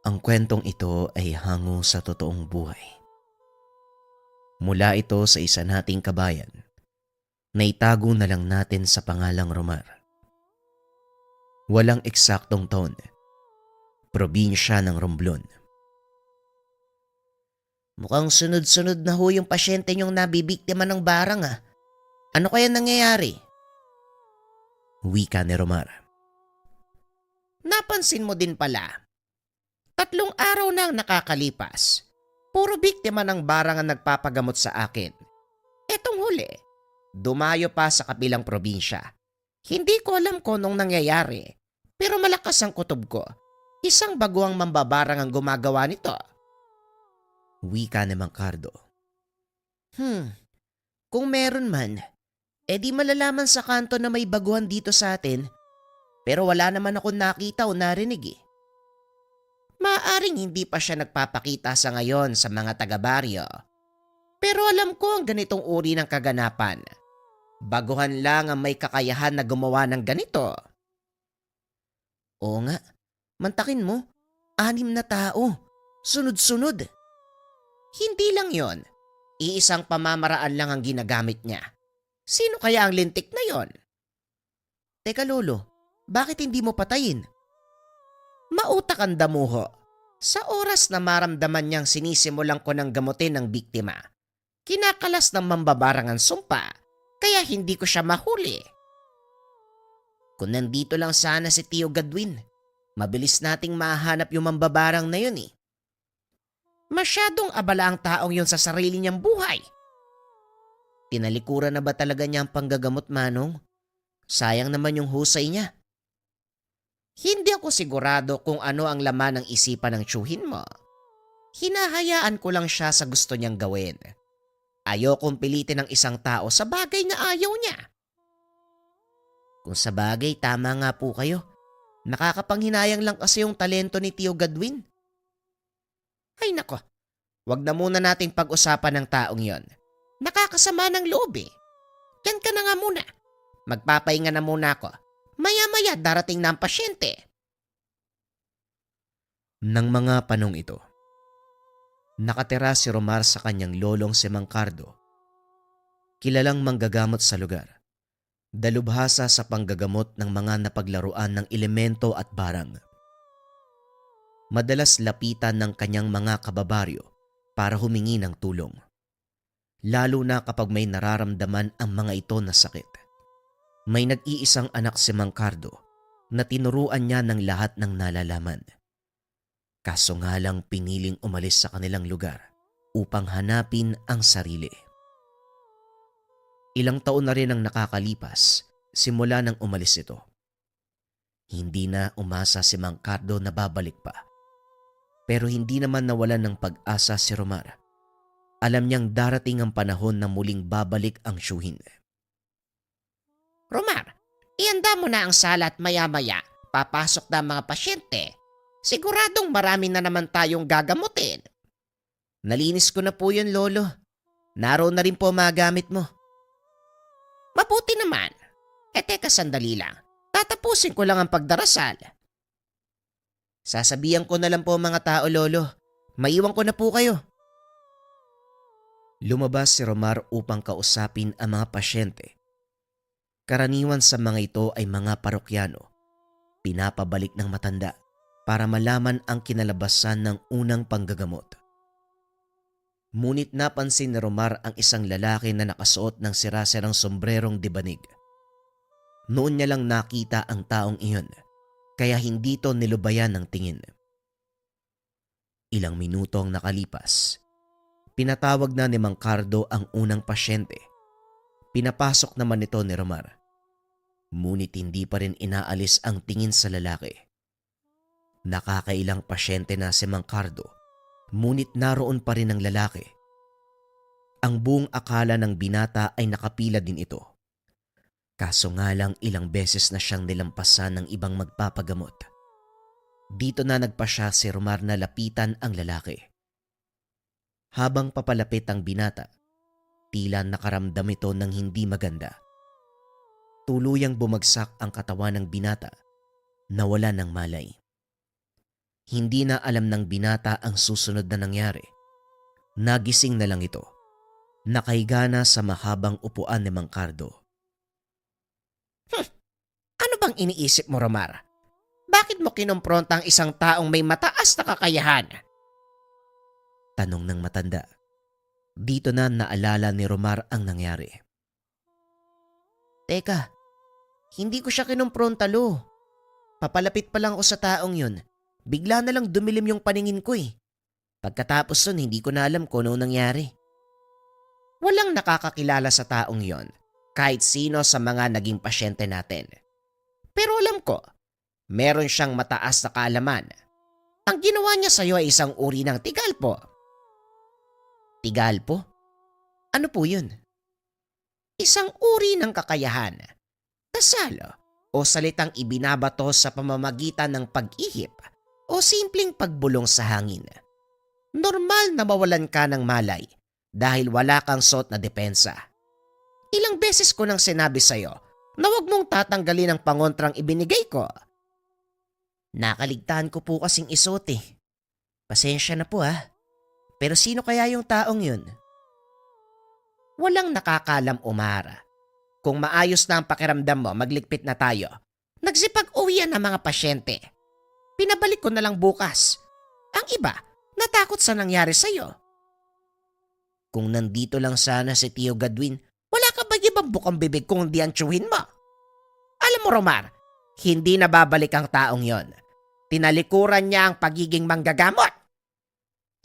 Ang kwentong ito ay hango sa totoong buhay. Mula ito sa isa nating kabayan na itago na lang natin sa pangalang Romar. Walang eksaktong taon, probinsya ng Romblon. Mukhang sunod-sunod na ho yung pasyente niyong nabibiktima ng barang ah. Ano kaya nangyayari? Wika ni Romar. Napansin mo din pala. 3 araw na ang nakakalipas. Puro biktima ng barang ang nagpapagamot sa akin. Etong huli, dumayo pa sa kabilang probinsya. Hindi ko alam kung anong nangyayari, pero malakas ang kutob ko. Isang baguang mambabarang ang gumagawa nito. Wika ni Mang Cardo. Kung meron man, edi malalaman sa kanto na may baguhan dito sa atin, pero wala naman ako nakita o narinig eh. Maaring hindi pa siya nagpapakita sa ngayon sa mga taga-baryo. Pero alam ko ang ganitong uri ng kaganapan. Baguhan lang ang may kakayahan na gumawa ng ganito. Oo nga, mantakin mo, 6 na tao, sunod-sunod. Hindi lang yon, iisang pamamaraan lang ang ginagamit niya. Sino kaya ang lintik na yon? Teka lolo, bakit hindi mo patayin? Mautak ang damuho. Sa oras na maramdaman niyang sinisimulan ko ng gamutin ng biktima, kinakalas ng mambabarang ang sumpa, kaya hindi ko siya mahuli. Kung nandito lang sana si Tio Gadwin, mabilis nating mahanap yung mambabarang na yun eh. Masyadong abala ang taong yun sa sarili niyang buhay. Tinalikuran na ba talaga niya ang panggagamot, Manong? Sayang naman yung husay niya. Hindi ako sigurado kung ano ang laman ng isipan ng tiyuhin mo. Hinahayaan ko lang siya sa gusto niyang gawin. Ayokong pilitin ng isang tao sa bagay na ayaw niya. Kung sa bagay, tama nga po kayo. Nakakapanghinayang lang kasi yung talento ni Tio Gadwin. Ay nako, wag na muna nating pag-usapan ng taong yon. Nakakasama ng loob eh. Yan ka na nga muna. Magpapahinga na muna ako. Maya-maya darating na ang pasyente. Nang mga panong ito, nakatira si Romar sa kanyang lolong si Mang Cardo. Kilalang manggagamot sa lugar. Dalubhasa sa panggagamot ng mga napaglaruan ng elemento at barang. Madalas lapitan ng kanyang mga kababaryo para humingi ng tulong. Lalo na kapag may nararamdaman ang mga ito na sakit. May nag-iisang anak si Mang Cardo na tinuruan niya ng lahat ng nalalaman. Kaso nga lang piniling umalis sa kanilang lugar upang hanapin ang sarili. Ilang taon na rin ang nakakalipas simula nang umalis ito. Hindi na umasa si Mang Cardo na babalik pa. Pero hindi naman nawalan ng pag-asa si Romar. Alam niyang darating ang panahon na muling babalik ang tiyuhin. Romar, ihanda mo na ang sala at maya-maya papasok na ang mga pasyente. Siguradong marami na naman tayong gagamutin. Nalinis ko na po yun, Lolo. Naroon na rin po mga gamit mo. Mabuti naman. Teka sandali lang. Tatapusin ko lang ang pagdarasal. Sasabihan ko na lang po mga tao, Lolo. Maiwan ko na po kayo. Lumabas si Romar upang kausapin ang mga pasyente. Karaniwan sa mga ito ay mga parokyano, pinapabalik ng matanda para malaman ang kinalabasan ng unang panggagamot. Ngunit napansin ni Romar ang isang lalaki na nakasuot ng sirasirang sombrerong dibanig. Noon niya lang nakita ang taong iyon, kaya hindi ito nilubayan ng tingin. Ilang minuto ang nakalipas. Pinatawag na ni Mang Cardo ang unang pasyente. Pinapasok naman ito ni Romar. Ngunit hindi pa rin inaalis ang tingin sa lalaki. Nakakailang pasyente na si Mang Cardo, ngunit naroon pa rin ang lalaki. Ang buong akala ng binata ay nakapila din ito. Kaso nga lang ilang beses na siyang nilampasan ng ibang magpapagamot. Dito na nagpasya si Romar na lapitan ang lalaki. Habang papalapit ang binata, tila nakaramdam ito ng hindi maganda. Tuluyang bumagsak ang katawan ng binata, nawala ng malay. Hindi na alam ng binata ang susunod na nangyari. Nagising na lang ito. Nakahiga na sa mahabang upuan ni Mang Cardo. Ano bang iniisip mo, Romar? Bakit mo kinumpronta ang isang taong may mataas na kakayahan? Tanong ng matanda. Dito na naalala ni Romar ang nangyari. Teka, hindi ko siya kinumpronta, Lo. Papalapit pa lang ako sa taong yun. Bigla na lang dumilim yung paningin ko eh. Pagkatapos nun, hindi ko na alam kung ano nangyari. Walang nakakakilala sa taong yon, kahit sino sa mga naging pasyente natin. Pero alam ko, meron siyang mataas na kaalaman. Ang ginawa niya sa'yo ay isang uri ng tigalpo. Tigalpo? Ano po yun? Isang uri ng kakayahan. Dasal o salitang ibinabato sa pamamagitan ng pag-ihip o simpleng pagbulong sa hangin. Normal na mawalan ka ng malay dahil wala kang suot na depensa. Ilang beses ko nang sinabi sa'yo na huwag mong tatanggalin ang pangontrang ibinigay ko. Nakaligtaan ko po kasing isuot eh. Pasensya na po ah. Pero sino kaya yung taong yun? Walang nakakalam, Umara. Kung maayos na ang pakiramdam mo, magligpit na tayo. Nagsipag-uwian ng mga pasyente. Pinabalik ko na lang bukas. Ang iba, natakot sa nangyari sa'yo. Kung nandito lang sana si Tio Gadwin, wala ka ba ibang bukang bibig kung hindi antsuhin mo? Alam mo, Romar, hindi na babalik ang taong yon. Tinalikuran niya ang pagiging manggagamot.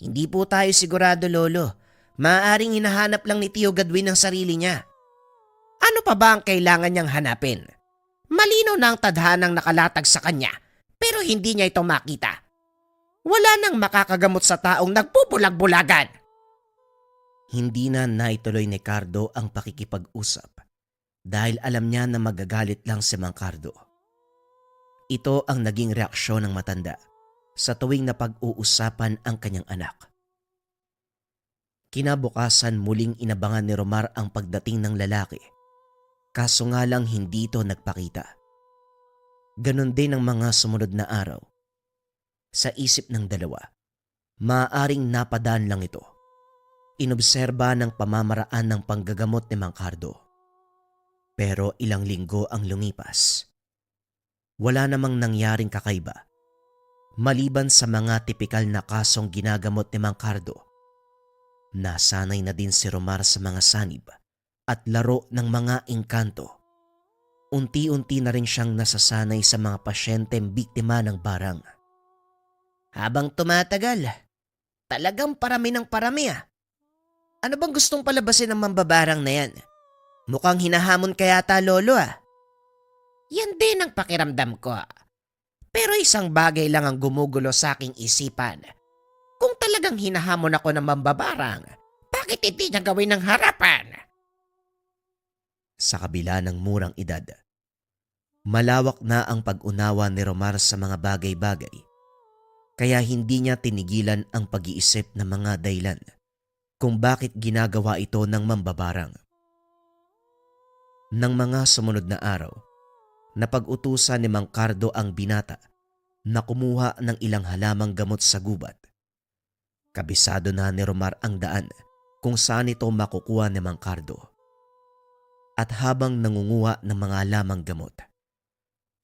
Hindi po tayo sigurado, Lolo. Maaaring hinahanap lang ni Tio Gadwin ang sarili niya. Ano pa ba ang kailangan niyang hanapin? Malinaw na ang tadhanang nakalatag sa kanya, pero hindi niya ito makita. Wala nang makakagamot sa taong nagbubulag-bulagan. Hindi na naituloy ni Cardo ang pakikipag-usap dahil alam niya na magagalit lang si Mang Cardo. Ito ang naging reaksyon ng matanda sa tuwing napag-uusapan ang kanyang anak. Kinabukasan muling inabangan ni Romar ang pagdating ng lalaki, kaso nga lang hindi ito nagpakita. Ganon din ang mga sumunod na araw. Sa isip ng dalawa, maaaring napadaan lang ito. Inobserba ng pamamaraan ng panggagamot ni Mang Cardo. Pero ilang linggo ang lumipas. Wala namang nangyaring kakaiba. Maliban sa mga tipikal na kasong ginagamot ni Mang Cardo, nasanay na din si Romar sa mga sanib at laro ng mga engkanto. Unti-unti na rin siyang nasasanay sa mga pasyenteng biktima ng barang. Habang tumatagal, talagang parami ng parami ah. Ano bang gustong palabasin ng mambabarang na yan? Mukhang hinahamon ka yata, Lolo ah. Yan din ang pakiramdam ko. Pero isang bagay lang ang gumugulo sa aking isipan. Kung talagang hinahamon ako ng mambabarang, bakit hindi niya gawin ng harapan? Sa kabila ng murang edad, malawak na ang pag-unawa ni Romar sa mga bagay-bagay, kaya hindi niya tinigilan ang pag-iisip ng mga dahilan kung bakit ginagawa ito ng mambabarang. Nang mga sumunod na araw, napag-utusan ni Mang Cardo ang binata na kumuha ng ilang halamang gamot sa gubat. Kabisado na ni Romar ang daan kung saan ito makukuha ni Mang Cardo. At habang nangunguha ng mga halamang gamot,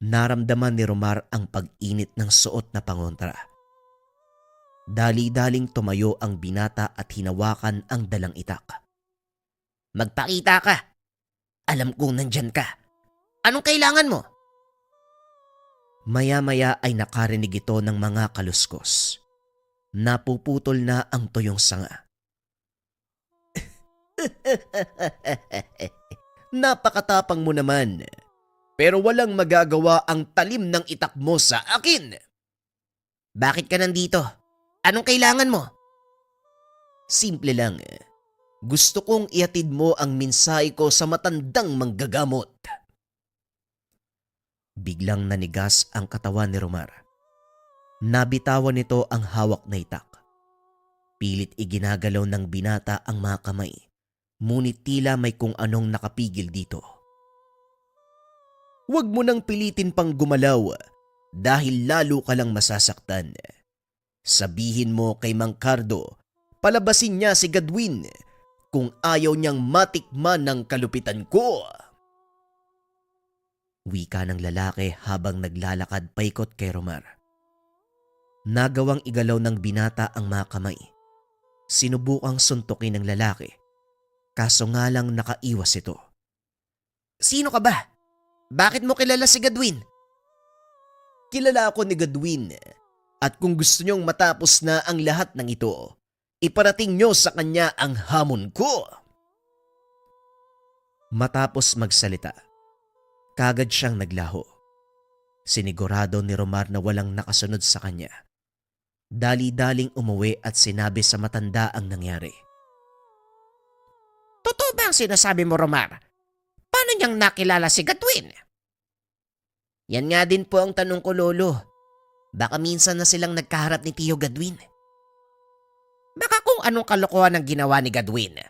naramdaman ni Romar ang pag-init ng suot na pangontra. Dali-daling tumayo ang binata at hinawakan ang dalang itak. Magpakita ka. Alam kong nandyan ka. Anong kailangan mo? Maya-maya ay nakarinig ito ng mga kaluskos. Napuputol na ang tuyong sanga. Napakatapang mo naman, pero walang magagawa ang talim ng itak mo sa akin. Bakit ka nandito? Anong kailangan mo? Simple lang. Gusto kong ihatid mo ang mensahe ko sa matandang manggagamot. Biglang nanigas ang katawan ni Romar. Nabitawan nito ang hawak na itak. Pilit iginagalaw ng binata ang mga kamay, ngunit tila may kung anong nakapigil dito. Huwag mo nang pilitin pang gumalaw dahil lalo ka lang masasaktan. Sabihin mo kay Mang Cardo, palabasin niya si Gadwin kung ayaw niyang matikman ng kalupitan ko. Wika ng lalaki habang naglalakad paikot kay Romar. Nagawang igalaw ng binata ang mga kamay. Sinubukang suntukin ng lalaki, kaso nga lang nakaiwas ito. Sino ka ba? Bakit mo kilala si Gadwin? Kilala ako ni Gadwin, at kung gusto niyong matapos na ang lahat ng ito, iparating niyo sa kanya ang hamon ko. Matapos magsalita, kagad siyang naglaho. Sinigurado ni Romar na walang nakasunod sa kanya. Dali-daling umuwi at sinabi sa matanda ang nangyari. Totoo ba ang sinasabi mo, Romar? Paano niyang nakilala si Gadwin? Yan nga din po ang tanong ko, Lolo. Baka minsan na silang nagkaharap ni Tio Gadwin. Baka kung anong kalokohan ang ginawa ni Gadwin,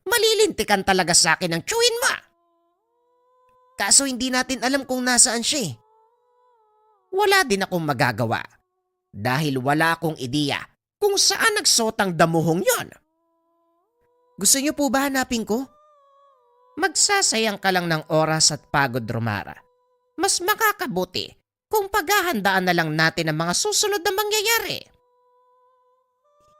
malilintikan talaga sa akin ang tiyuhin mo. Kaso hindi natin alam kung nasaan siya eh. Wala din akong magagawa dahil wala akong ideya kung saan nagsuot ang damuhong yon. Gusto niyo po ba hanapin ko? Magsasayang ka lang ng oras at pagod, Romara. Mas makakabuti kung paghahandaan na lang natin ang mga susunod na mangyayari.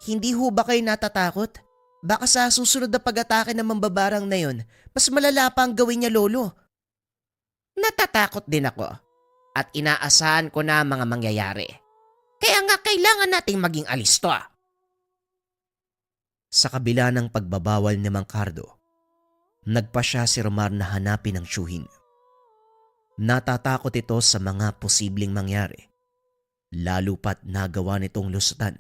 Hindi ho ba kayo natatakot? Baka sa susunod na pag-atake ng mambabarang na yon, mas malala pa ang gawin niya, Lolo. Natatakot din ako at inaasahan ko na ang mga mangyayari. Kaya nga kailangan nating maging alisto. Sa kabila ng pagbabawal ni Mang Cardo, nagpa siya si Romar na hanapin ang tiyuhin. Natatakot ito sa mga posibleng mangyari, lalo pat nagawa nitong lusutan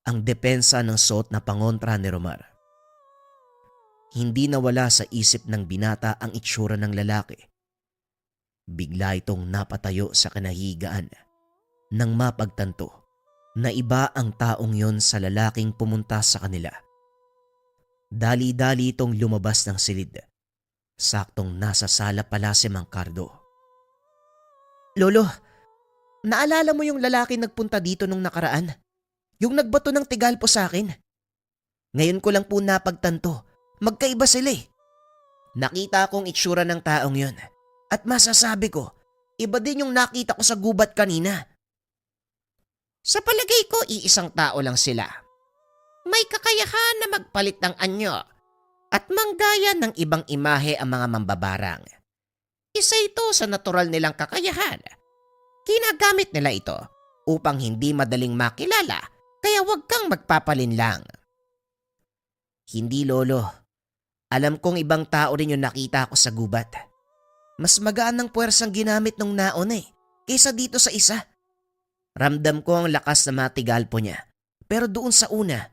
ang depensa ng suot na pangontra ni Romar. Hindi nawala sa isip ng binata ang itsura ng lalaki. Bigla itong napatayo sa kinahigaan nang mapagtanto na iba ang taong yon sa lalaking pumunta sa kanila. Dali-dali itong lumabas ng silid. Saktong nasa sala pala si Mang Cardo. Lolo, naalala mo yung lalaki nagpunta dito nung nakaraan? Yung nagbato ng tigalpo sa akin? Ngayon ko lang po napagtanto, magkaiba sila eh. Nakita kong itsura ng taong yon at masasabi ko, iba din yung nakita ko sa gubat kanina. Sa palagay ko, iisang tao lang sila. May kakayahan na magpalit ng anyo at manggaya ng ibang imahe ang mga mambabarang. Isa ito sa natural nilang kakayahan. Ginagamit nila ito upang hindi madaling makilala, kaya huwag kang magpapalinlang. Hindi, Lolo. Alam kong ibang tao rin yung nakita ko sa gubat. Mas magaan ng puwersang ginamit nung naon eh, kaysa dito sa isa. Ramdam ko ang lakas na matigalpo niya, pero doon sa una,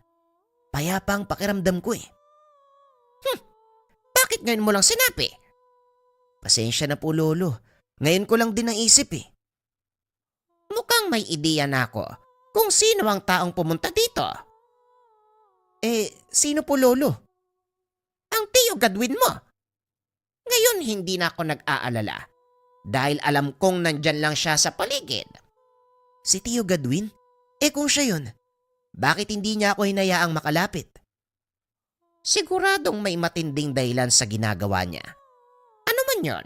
payapa ang pakiramdam ko eh. Bakit ngayon mo lang sinabi? Pasensya na po, Lolo. Ngayon ko lang din naisip eh. Mukhang may ideya na ako kung sino ang taong pumunta dito. Sino po, Lolo? Ang Tio Gadwin mo. Ngayon hindi na ako nag-aalala dahil alam kong nandyan lang siya sa paligid. Si Tio Gadwin? Kung siya yun, bakit hindi niya ako hinayaang makalapit? Siguradong may matinding dahilan sa ginagawa niya. Ano man yon?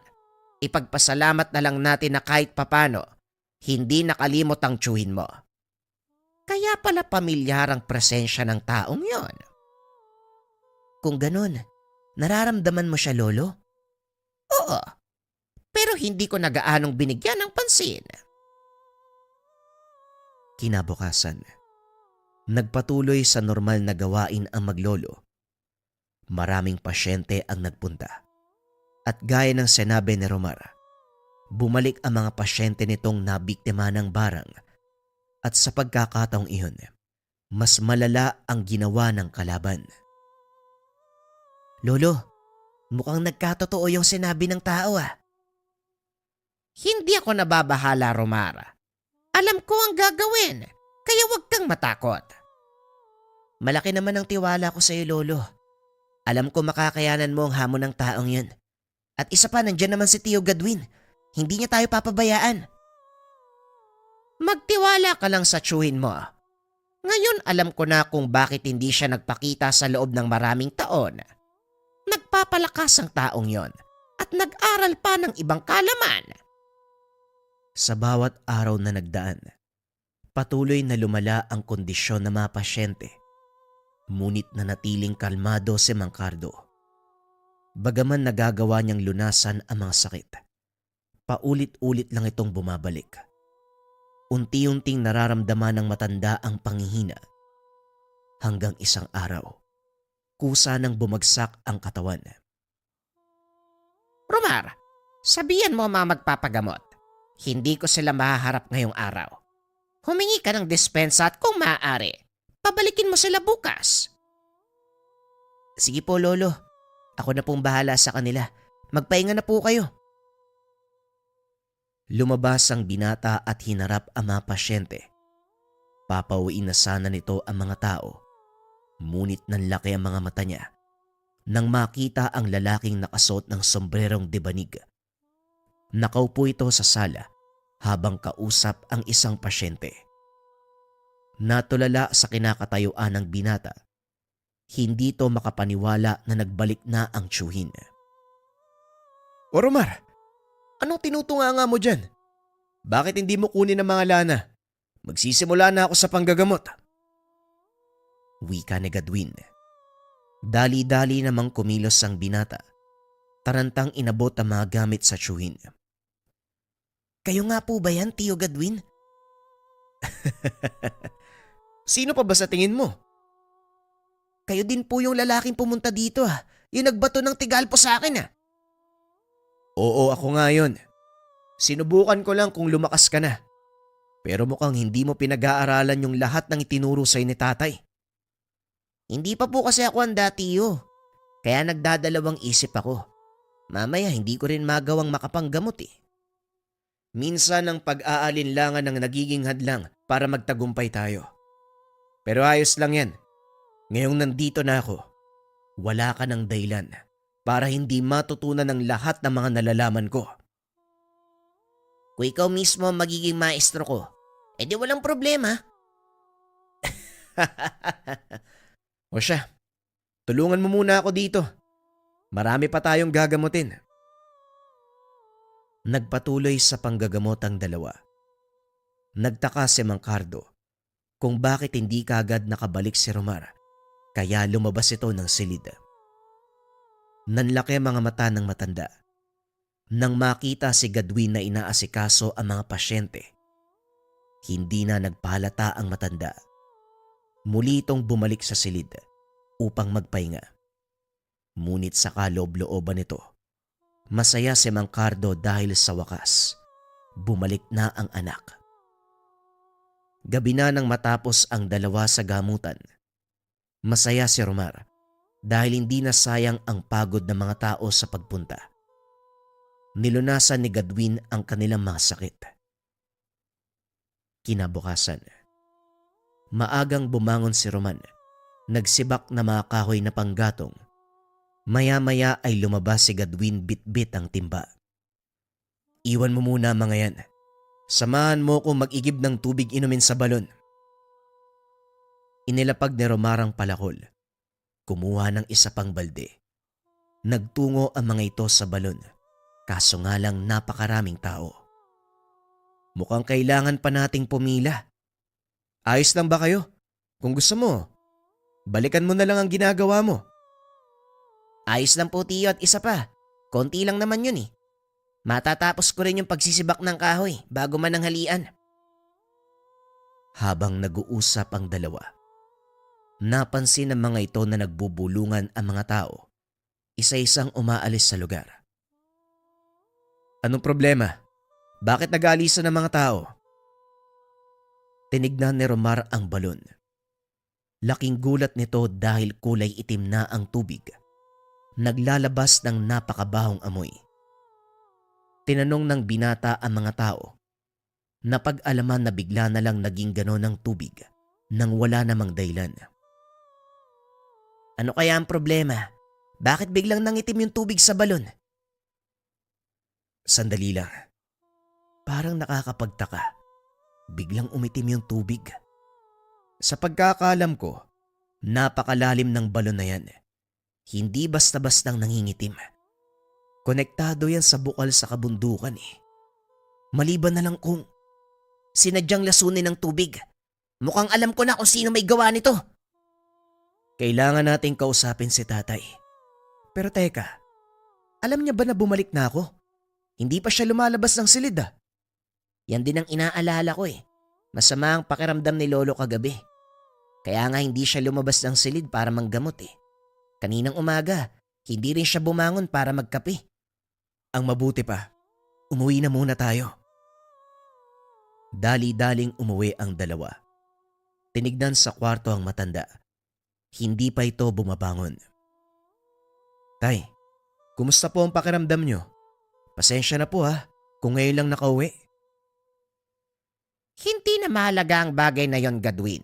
Ipagpasalamat na lang natin na kahit papano, hindi nakalimot ang tiyuhin mo. Kaya pala pamilyar ang presensya ng taong yon. Kung ganun, nararamdaman mo siya, Lolo? Oo, pero hindi ko nagaanong binigyan ng pansin. Kinabukasan, nagpatuloy sa normal na gawain ang maglolo. Maraming pasyente ang nagpunta. At gaya ng sinabi ni Romar, bumalik ang mga pasyente nitong nabiktima ng barang. At sa pagkakataong iyon, mas malala ang ginawa ng kalaban. Lolo, mukhang nagkatotoo yung sinabi ng tao ah. Hindi ako nababahala, Romar. Alam ko ang gagawin, kaya huwag kang matakot. Malaki naman ang tiwala ko sa iyo, Lolo. Alam ko makakayanan mo ang hamon ng taong yun. At isa pa, nandyan naman si Tio Gadwin. Hindi niya tayo papabayaan. Magtiwala ka lang sa tiyuhin mo. Ngayon alam ko na kung bakit hindi siya nagpakita sa loob ng maraming taon. Nagpapalakas ang taong yon at nag-aral pa ng ibang kalaman. Sa bawat araw na nagdaan, patuloy na lumala ang kondisyon ng mga pasyente. Ngunit nanatiling kalmado si Mang Cardo. Bagaman nagagawa niyang lunasan ang mga sakit, paulit-ulit lang itong bumabalik. Unti-unting nararamdaman ng matanda ang panghihina. Hanggang isang araw, kusa nang bumagsak ang katawan. Romar, sabihan mo mga magpapagamot. Hindi ko sila mahaharap ngayong araw. Humingi ka ng dispensa at kung maaari, pabalikin mo sila bukas. Sige po, Lolo. Ako na pong bahala sa kanila. Magpahinga na po kayo. Lumabas ang binata at hinarap ang mga pasyente. Papauwiin na sana nito ang mga tao. Ngunit nanlaki ang mga mata niya nang makita ang lalaking nakasuot ng sombrerong debanig. Nakaupo ito sa sala habang kausap ang isang pasyente. Natulala sa kinakatayuan ng binata. Hindi to makapaniwala na nagbalik na ang tiyuhin. O Romar, anong tinutunganga mo dyan? Bakit hindi mo kunin ang mga lana? Magsisimula na ako sa panggagamot. Wika ni Gadwin. Dali-dali namang kumilos ang binata. Tarantang inabot ang mga gamit sa tiyuhin. Kayo nga po ba yan, Tio Gadwin? Sino pa ba sa tingin mo? Kayo din po yung lalaking pumunta dito Yung nagbato ng tigalpo sa akin Oo, ako nga yun. Sinubukan ko lang kung lumakas ka na. Pero mukhang hindi mo pinag-aaralan yung lahat ng itinuro sa'yo ni tatay. Hindi pa po kasi ako handa, Tio. Kaya nagdadalawang isip ako. Mamaya hindi ko rin magawang makapanggamot Minsan ang pag-aalinlangan ng nagiging hadlang para magtagumpay tayo. Pero ayos lang yan. Ngayong nandito na ako, wala ka ng dahilan para hindi matutunan ng lahat ng mga nalalaman ko. Kung ikaw mismo ang magiging maestro ko, edi walang problema. O siya, tulungan mo muna ako dito. Marami pa tayong gagamutin. Nagpatuloy sa panggagamot ang dalawa. Nagtaka si Mang Cardo kung bakit hindi kaagad nakabalik si Romar, kaya lumabas ito ng silid. Nanlaki ang mga mata ng matanda. Nang makita si Gadwin na inaasikaso ang mga pasyente, hindi na nagpahalata ang matanda. Muli itong bumalik sa silid upang magpahinga. Ngunit sa kaloob-looban nito, masaya si Mang Cardo dahil sa wakas, bumalik na ang anak. Gabi na nang matapos ang dalawa sa gamutan. Masaya si Romar dahil hindi na sayang ang pagod ng mga tao sa pagpunta. Nilunasan ni Gadwin ang kanilang mga sakit. Kinabukasan, maagang bumangon si Roman, nagsibak na mga kahoy na panggatong. Maya-maya ay lumabas si Gadwin bit-bit ang timba. Iwan mo muna mga yan. Samahan mo kung mag-igib ng tubig inumin sa balon. Inilapag ni Romar ang palakol. Kumuha ng isa pang balde. Nagtungo ang mga ito sa balon. Kaso nga lang napakaraming tao. Mukhang kailangan pa nating pumila. Ayos lang ba kayo? Kung gusto mo, balikan mo na lang ang ginagawa mo. Ayos lang po, Tiyo, at isa pa. Konti lang naman yun Matatapos ko rin yung pagsisibak ng kahoy bago man ang halian. Habang nag-uusap ang dalawa, napansin ng mga ito na nagbubulungan ang mga tao. Isa-isang umaalis sa lugar. Anong problema? Bakit nag-aalisan ng mga tao? Tinignan ni Romar ang balon. Laking gulat nito dahil kulay itim na ang tubig. Naglalabas ng napakabahong amoy. Tinanong ng binata ang mga tao. Napag-alaman na bigla na lang naging ganon ang tubig nang wala namang dahilan. Ano kaya ang problema? Bakit biglang nangitim yung tubig sa balon? Sandali lang. Parang nakakapagtaka. Biglang umitim yung tubig. Sa pagkakaalam ko, napakalalim ng balon na yan. Hindi basta-bastang nangingitim. Konektado yan sa bukal sa kabundukan eh. Maliban na lang kung Sinadyang lasunin ng tubig. Mukhang alam ko na kung sino may gawa nito. kailangan nating kausapin si tatay. Pero teka, alam niya ba na bumalik na ako? Hindi pa siya lumalabas ng silid ah. Yan din ang inaalala ko eh. Masama ang pakiramdam ni Lolo kagabi. Kaya nga hindi siya lumabas ng silid para manggamot eh. Kaninang umaga, hindi rin siya bumangon para magkape. Ang mabuti pa, umuwi na muna tayo. Dali-daling umuwi ang dalawa. Tinignan sa kwarto ang matanda. Hindi pa ito bumabangon. Tay, kumusta po ang pakiramdam nyo? Pasensya na po ha, kung ngayon lang nakauwi. Hindi na mahalaga ang bagay na yon, Gadwin.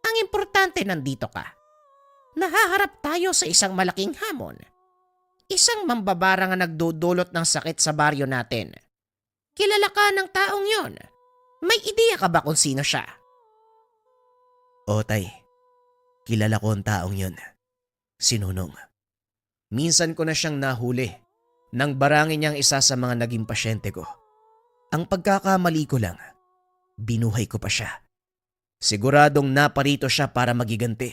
Ang importante nandito ka. Nahaharap tayo sa isang malaking hamon. Isang mambabara nga nagdudulot ng sakit sa baryo natin. Kilala ka ng taong yon. May ideya ka ba kung sino siya? O tay, kilala ko ang taong yon. Si Nonong. Minsan ko na siyang nahuli nang barangin niyang isa sa mga naging pasyente ko. Ang pagkakamali ko lang, binuhay ko pa siya. Siguradong naparito siya para magiganti.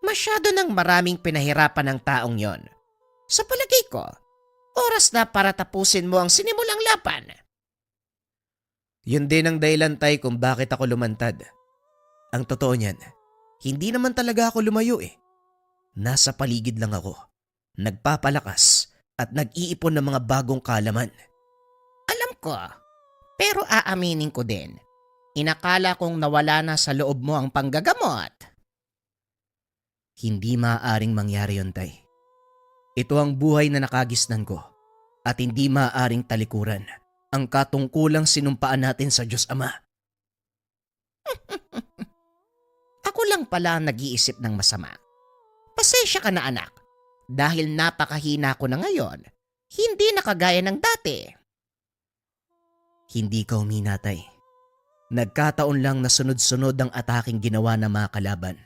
Masyado nang maraming pinahirapan ng taong yon. Sa palagay ko, oras na para tapusin mo ang sinimulang laban. Yun din ang dahilan tay kung bakit ako lumantad. Ang totoo niyan, hindi naman talaga ako lumayo eh. Nasa paligid lang ako, nagpapalakas at nag-iipon ng mga bagong kalaman. Alam ko, pero aaminin ko din, inakala kong nawala na sa loob mo ang panggagamot. Hindi maaaring mangyari yun tay. Ito ang buhay na nakagisnan ko at hindi maaaring talikuran ang katungkulang sinumpaan natin sa Diyos Ama. Ako lang pala ang nag-iisip ng masama. Pasensya ka na anak, dahil napakahina ko na ngayon, hindi na kagaya ng dati. Hindi ka uminatay. Nagkataon lang na sunod-sunod ang ataking ginawa ng mga kalaban.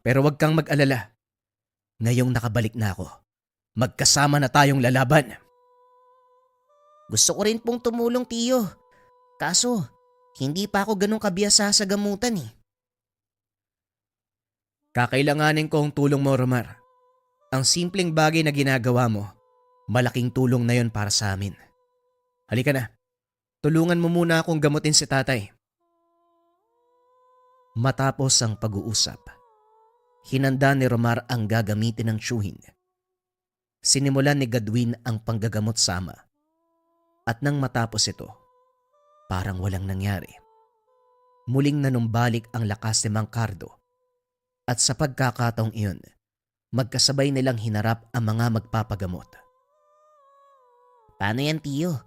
Pero wag kang mag-alala. Ngayong nakabalik na ako, magkasama na tayong lalaban. Gusto ko rin pong tumulong, tiyo. Kaso, hindi pa ako ganun kabiyasa sa gamutan eh. Kakailanganin ko ang tulong mo, Romar. Ang simpleng bagay na ginagawa mo, malaking tulong na yon para sa amin. Halika na, tulungan mo muna akong gamutin si tatay. Matapos ang pag-uusap, hinanda ni Romar ang gagamitin ng tiyuhin. Sinimulan ni Gadwin ang panggagamot sama. At nang matapos ito, parang walang nangyari. Muling nanumbalik ang lakas ni Mang Cardo. At sa pagkakataong iyon, magkasabay nilang hinarap ang mga magpapagamot. Paano yan, tiyo?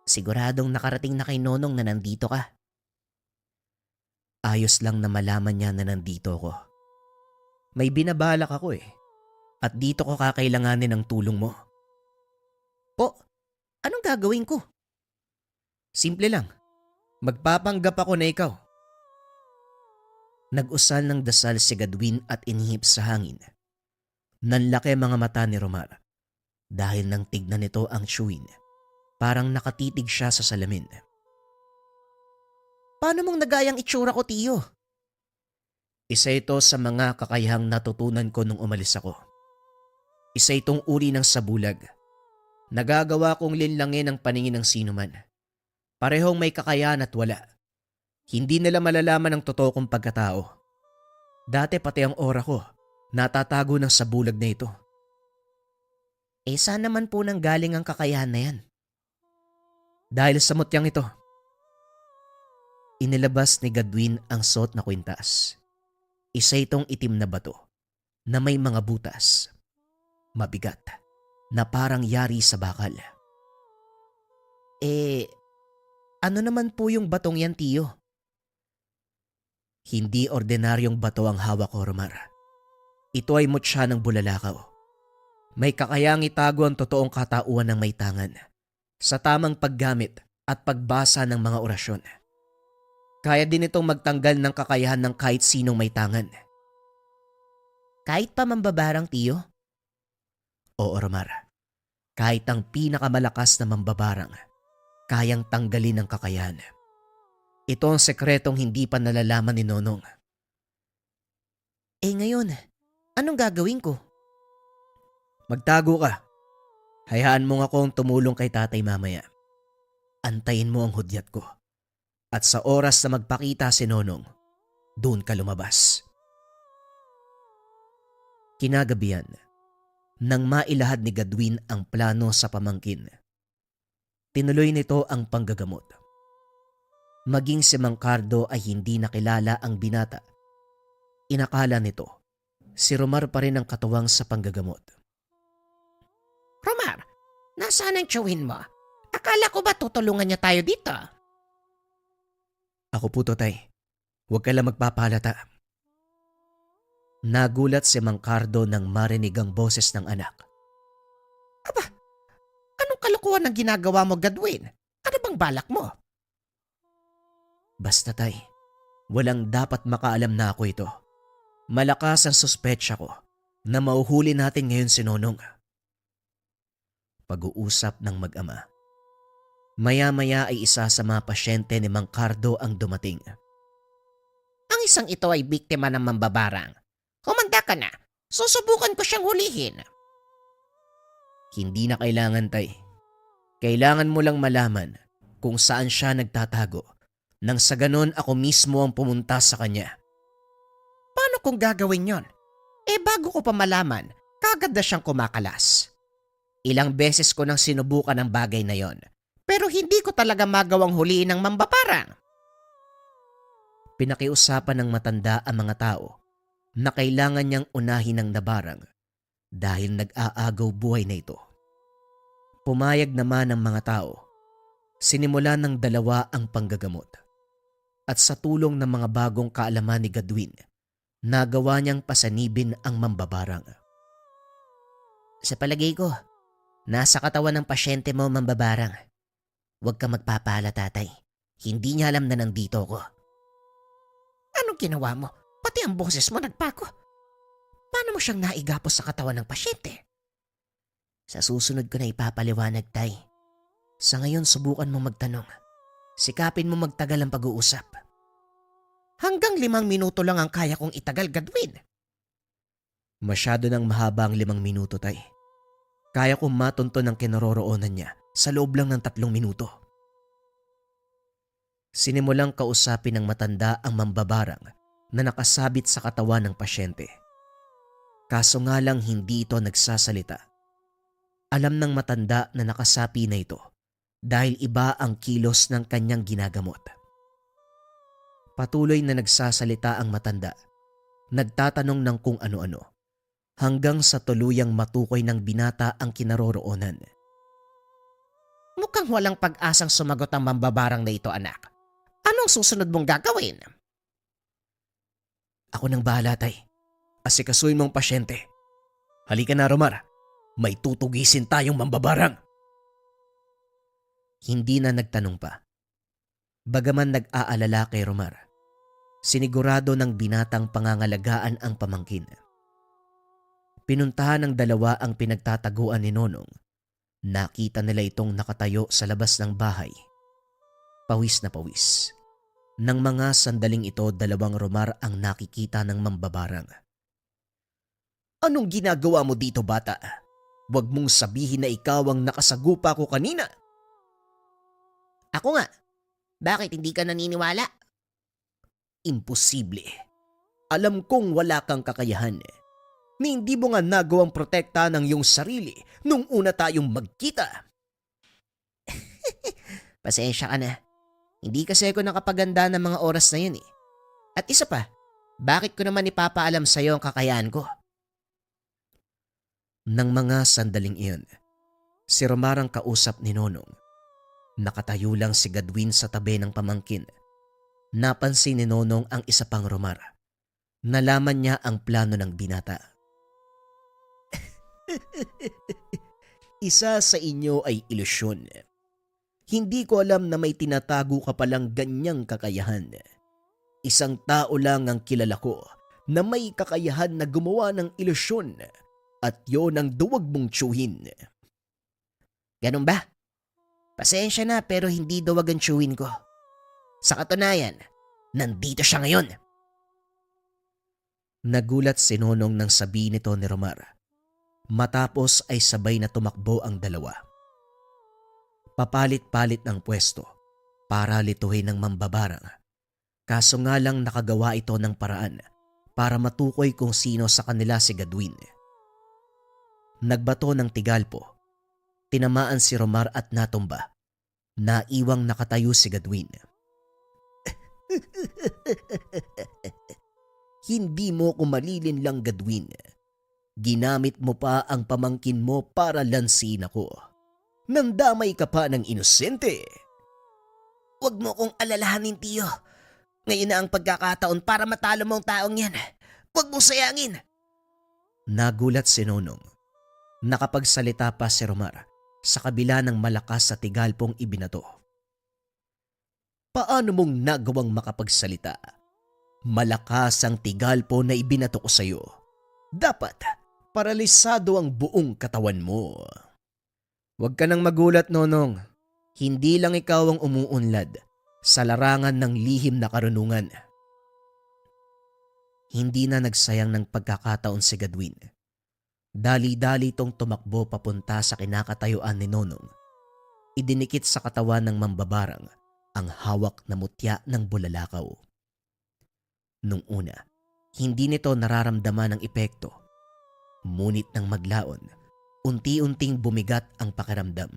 Siguradong nakarating na kay Nonong na nandito ka. Ayos lang na malaman niya na nandito ako. May binabalak ako eh. At dito ko kakailanganin ng tulong mo. Po, anong gagawin ko? Simple lang. Magpapanggap ako na ikaw. Nag-usal ng dasal si Gadwin at inihip sa hangin. Nanlaki mga mata ni Romar dahil nang tignan nito ang tiyuhin. Parang nakatitig siya sa salamin. Paano mong nagayang itsura ko, tiyo? Isa ito sa mga kakayahang natutunan ko nung umalis ako. Isa itong uri ng sabulag. Nagagawa kong linlangin ang paningin ng sinuman. Parehong may kakayahan at wala. Hindi nila malalaman ang totoo kong pagkatao. Dati pati ang aura ko, natatago ng sabulag na ito. Saan naman po nang galing ang kakayahan na yan? Dahil sa mutyang ito. Inilabas ni Gadwin ang suot na kwintas. Isa itong itim na bato na may mga butas. Mabigat na parang yari sa bakal. Ano naman po yung batong yan, tiyo? Hindi ordinaryong bato ang hawak ko, Romar. Ito ay mutya ng bulalakaw. May kakayang itago ang totoong katauhan ng may tangan sa tamang paggamit at pagbasa ng mga orasyon. Kaya din itong magtanggal ng kakayahan ng kahit sinong may tangan. Kahit pa mambabarang, tiyo? Oo, Romar. Kahit ang pinakamalakas na mambabarang, kayang tanggalin ng kakayahan. Ito ang sekretong hindi pa nalalaman ni Nonong. Ngayon, anong gagawin ko? Magtago ka. Hayaan mo nga akong tumulong kay tatay mamaya. Antayin mo ang hudyat ko. At sa oras na magpakita si Nonong, doon ka lumabas. Kinagabihan, nang mailahad ni Gadwin ang plano sa pamangkin, tinuloy nito ang panggagamot. Maging si Mang Cardo ay hindi nakilala ang binata. Inakala nito, si Romar pa rin ang katuwang sa panggagamot. Romar, nasaan ang tiyuhin mo? Akala ko ba tutulungan niya tayo dito? Ako po to, tay. Huwag ka lang magpapalata. Nagulat si Mang Cardo nang marinig ang boses ng anak. Aba, anong kalukuhan ang ginagawa mo, Gadwin? Ano bang balak mo? Basta, tay. Walang dapat makaalam na ako ito. Malakas ang suspetsya ko na mauhuli natin ngayon si Nonong. Pag-uusap ng mag-ama. Maya-maya ay isa sa mga pasyente ni Mang Cardo ang dumating. Ang isang ito ay biktima ng mambabarang. Humanda ka na. Susubukan ko siyang hulihin. Hindi na kailangan, tay. Kailangan mo lang malaman kung saan siya nagtatago. Nang sa ganon ako mismo ang pumunta sa kanya. Paano kung gagawin yon? Bago ko pa malaman, kagad na siyang kumakalas. Ilang beses ko nang sinubukan ang bagay na yon, pero hindi ko talaga magawang huliin ng mambabarang. Pinakiusapan ng matanda ang mga tao na kailangan niyang unahin ng nabarang dahil nag-aagaw buhay na ito. Pumayag naman ang mga tao. Sinimula ng dalawa ang panggagamot. At sa tulong ng mga bagong kaalaman ni Gadwin, nagawa niyang pasanibin ang mambabarang. Sa palagay ko, nasa katawan ng pasyente mo mambabarang. Huwag ka magpapala, tatay. Hindi niya alam na nandito ko. Anong ginawa mo? Pati ang boses mo nagpago. Paano mo siyang naigapos sa katawan ng pasyente? Sa susunod ko na ipapaliwanag, tay. Sa ngayon, subukan mo magtanong. Sikapin mo magtagal ang pag-uusap. Hanggang 5 minuto lang ang kaya kong itagal, Gadwin. Masyado nang mahaba ang 5 minuto, tay. Kaya kong matunto ng kinaroroonan niya sa loob lang ng 3 minuto. Sinimulang kausapin ng matanda ang mambabarang na nakasabit sa katawan ng pasyente. Kaso nga lang hindi ito nagsasalita. Alam ng matanda na nakasapi na ito dahil iba ang kilos ng kanyang ginagamot. Patuloy na nagsasalita ang matanda, nagtatanong ng kung ano-ano, hanggang sa tuluyang matukoy ng binata ang kinaroroonan. Mukhang walang pag-asang sumagot ang mambabarang na ito, anak. Anong susunod mong gagawin? Ako nang bahala, tay. Asikasuin mong pasyente. Halika na, Romar. May tutugisin tayong mambabarang. Hindi na nagtanong pa. Bagaman nag-aalala kay Romar, sinigurado ng binatang pangangalagaan ang pamangkin. Pinuntahan ng dalawa ang pinagtataguan ni Nonong. Nakita nila itong nakatayo sa labas ng bahay. Pawis na pawis. Nang mga sandaling ito, 2 Romar ang nakikita ng mambabarang. Anong ginagawa mo dito, bata? Huwag mong sabihin na ikaw ang nakasagupa ko kanina. Ako nga. Bakit hindi ka naniniwala? Imposible. Alam kong wala kang kakayahan. Ni hindi mo nga nagawang protekta ng iyong sarili nung una tayong magkita. Pasensya ka na. Hindi kasi ako nakapaganda ng mga oras na yun eh. At isa pa, bakit ko naman ipapaalam sa'yo ang kakayahan ko? Nang mga sandaling iyon, si Romar ang kausap ni Nonong. Nakatayo lang si Gadwin sa tabi ng pamangkin. Napansin ni Nonong ang isa pang Romar. Nalaman niya ang plano ng binata. Isa sa inyo ay ilusyon. Hindi ko alam na may tinatago ka palang ganyang kakayahan. Isang tao lang ang kilala ko na may kakayahan na gumawa ng ilusyon at yon ang duwag mong tsuhin. Ganun ba? Pasensya na pero hindi duwag ang chewin ko. Sa katunayan, nandito siya ngayon. Nagulat si Nonong nang sabihin nito ni Romar. Matapos ay sabay na tumakbo ang dalawa. Papalit-palit ng pwesto para lituhin ng mambabarang. Kaso nga lang nakagawa ito ng paraan para matukoy kung sino sa kanila si Gadwin. Nagbato ng tigalpo. Tinamaan si Romar at natumba. Naiwang nakatayo si Gadwin. Hindi mo ko malilin lang, Gadwin. Ginamit mo pa ang pamangkin mo para lansin ako. Nandamay ka pa ng inosente. Huwag mo kong alalahanin, tiyo. Ngayon na ang pagkakataon para matalo mo ang taong yan. Huwag mong sayangin. Nagulat si Nonong. Nakapagsalita pa si Romar sa kabila ng malakas sa tigalpong ibinato. Paano mong nagawang makapagsalita? Malakas ang tigalpo na ibinato ko sa iyo. Dapat paralisado ang buong katawan mo. Huwag ka nang magulat, Nonong. Hindi lang ikaw ang umuunlad sa larangan ng lihim na karunungan. Hindi na nagsayang ng pagkakataon si Gadwin. Dali-dali itong tumakbo papunta sa kinakatayuan ni Nonong. Idinikit sa katawan ng mambabarang ang hawak na mutya ng bulalakaw. Nung una, hindi nito nararamdaman ang epekto. Ngunit nang maglaon, unti-unting bumigat ang pakiramdam.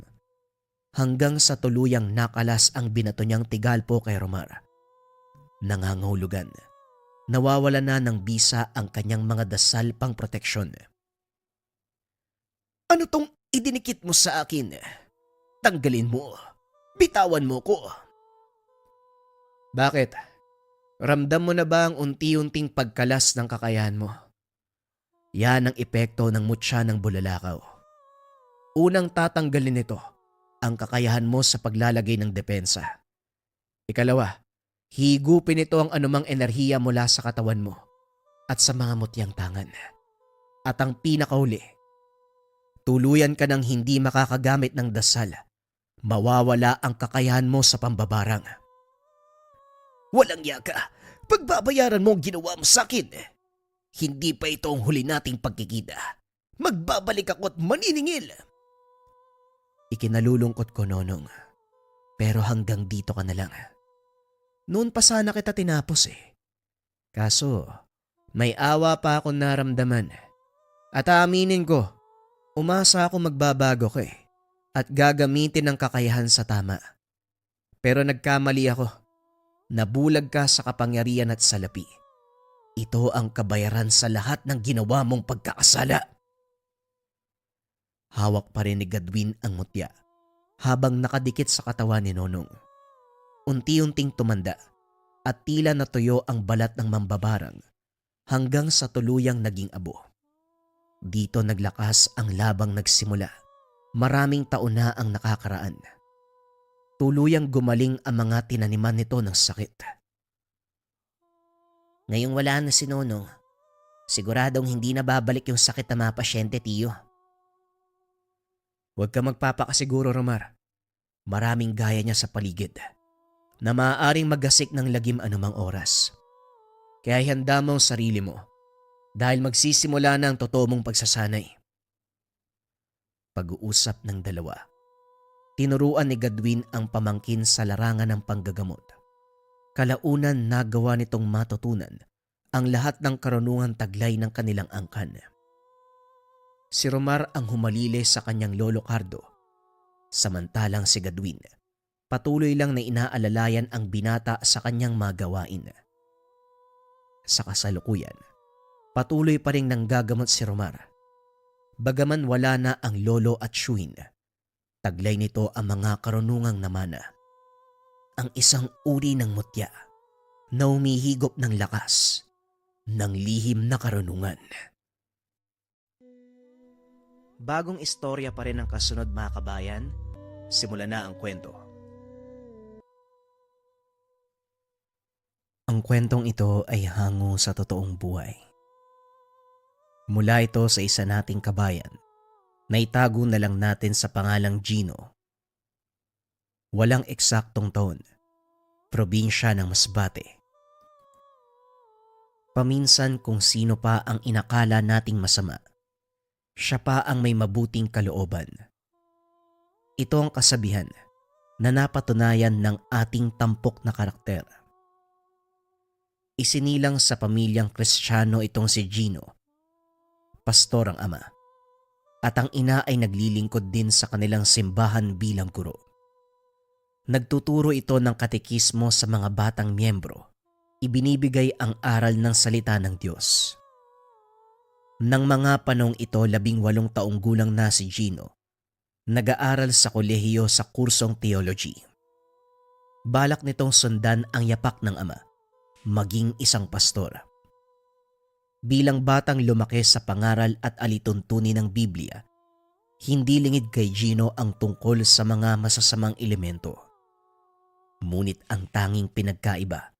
Hanggang sa tuluyang nakalas ang binato niyang tigalpo kay Romar. Nangangahulugan, nawawala na ng bisa ang kanyang mga dasal pang proteksyon. Ano tong idinikit mo sa akin? Tanggalin mo. Bitawan mo ko. Bakit? Ramdam mo na ba ang unti-unting pagkalas ng kakayahan mo? Yan ang epekto ng mutya ng bulalakaw. Unang tatanggalin nito ang kakayahan mo sa paglalagay ng depensa. Ikalawa, higupin ito ang anumang enerhiya mula sa katawan mo at sa mga mutyang tangan. At ang pinakauli, tuluyan ka ng hindi makakagamit ng dasal. Mawawala ang kakayahan mo sa pambabarang. Walang yaka, pagbabayaran mo ang ginawa mo sa akin. Hindi pa ito ang huli nating pagkikita. Magbabalik ako at maniningil. Ikinalulungkot ko, Nonong. Pero hanggang dito ka na lang. Noon pa sana kita tinapos eh. Kaso, may awa pa akong naramdaman. At aaminin ko, umasa ako magbabago ko eh. At gagamitin ang kakayahan sa tama. Pero nagkamali ako. Nabulag ka sa kapangyarihan at salapi. Ito ang kabayaran sa lahat ng ginawa mong pagkakasala. Hawak pa rin ni Gadwin ang mutya habang nakadikit sa katawan ni Nonong. Unti-unting tumanda at tila natuyo ang balat ng mambabarang hanggang sa tuluyang naging abo. Dito naglakas ang labang nagsimula. Maraming taon na ang nakakaraan. Tuluyang gumaling ang mga tinaniman nito ng sakit. Ngayong wala na si Nonong, siguradong hindi na babalik yung sakit ng mga pasyente, tiyo. Huwag ka magpapakasiguro, Romar. Maraming gaya niya sa paligid na maaaring magasik ng lagim anumang oras. Kaya handa mo ang sarili mo dahil magsisimula na ang totoo mong pagsasanay. Pag-uusap ng dalawa. Tinuruan ni Gadwin ang pamangkin sa larangan ng panggagamot. Kalaunan nagawa nitong matutunan ang lahat ng karunungan taglay ng kanilang angkan. Si Romar ang humalili sa kanyang lolo Cardo. Samantalang si Gadwin, patuloy lang na inaalalayan ang binata sa kanyang magawain. Sa kasalukuyan, patuloy pa rin nanggagamot si Romar. Bagaman wala na ang lolo at Shuin, taglay nito ang mga karunungang namana. Ang isang uri ng mutya na humihigop ng lakas ng lihim na karunungan. Bagong istorya pa rin ang kasunod, mga kabayan. Simulan na ang kwento. Ang kwentong ito ay hango sa totoong buhay. Mula ito sa isa nating kabayan na itago na lang natin sa pangalang Gino. Walang eksaktong taon, probinsya ng Masbate. Paminsan kung sino pa ang inakala nating masama, siya pa ang may mabuting kalooban. Ito ang kasabihan na napatunayan ng ating tampok na karakter. Isinilang sa pamilyang Kristiyano itong si Gino. Pastor ang ama. At ang ina ay naglilingkod din sa kanilang simbahan bilang guro. Nagtuturo ito ng katekismo sa mga batang miyembro. Ibinibigay ang aral ng salita ng Diyos. Nang mga panong ito 18 taong gulang na si Gino, nag-aaral sa kolehiyo sa kursong theology. Balak nitong sundan ang yapak ng ama, maging isang pastor. Bilang batang lumaki sa pangaral at alituntunin ng Biblia, hindi lingid kay Gino ang tungkol sa mga masasamang elemento. Ngunit ang tanging pinagkaiba,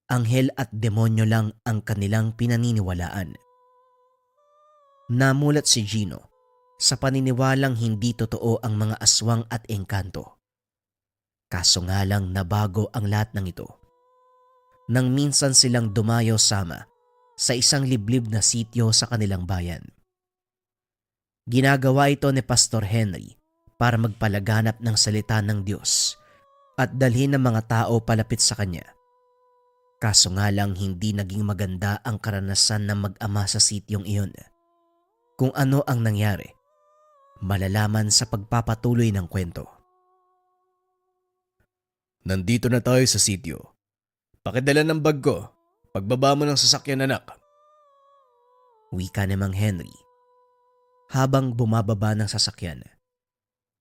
anghel at demonyo lang ang kanilang pinaniniwalaan. Namulat si Gino sa paniniwalang hindi totoo ang mga aswang at engkanto. Kaso nga lang nabago ang lahat ng ito nang minsan silang dumayo sama sa isang liblib na sityo sa kanilang bayan. Ginagawa ito ni Pastor Henry para magpalaganap ng salita ng Diyos at dalhin ng mga tao palapit sa kanya. Kaso nga lang hindi naging maganda ang karanasan ng mag-ama sa sityong iyon. Kung ano ang nangyari, malalaman sa pagpapatuloy ng kwento. Nandito na tayo sa sityo. Pakidala ng bag ko. Pagbaba mo ng sasakyan, anak. Wika ni Mang Henry. Habang bumababa ng sasakyan,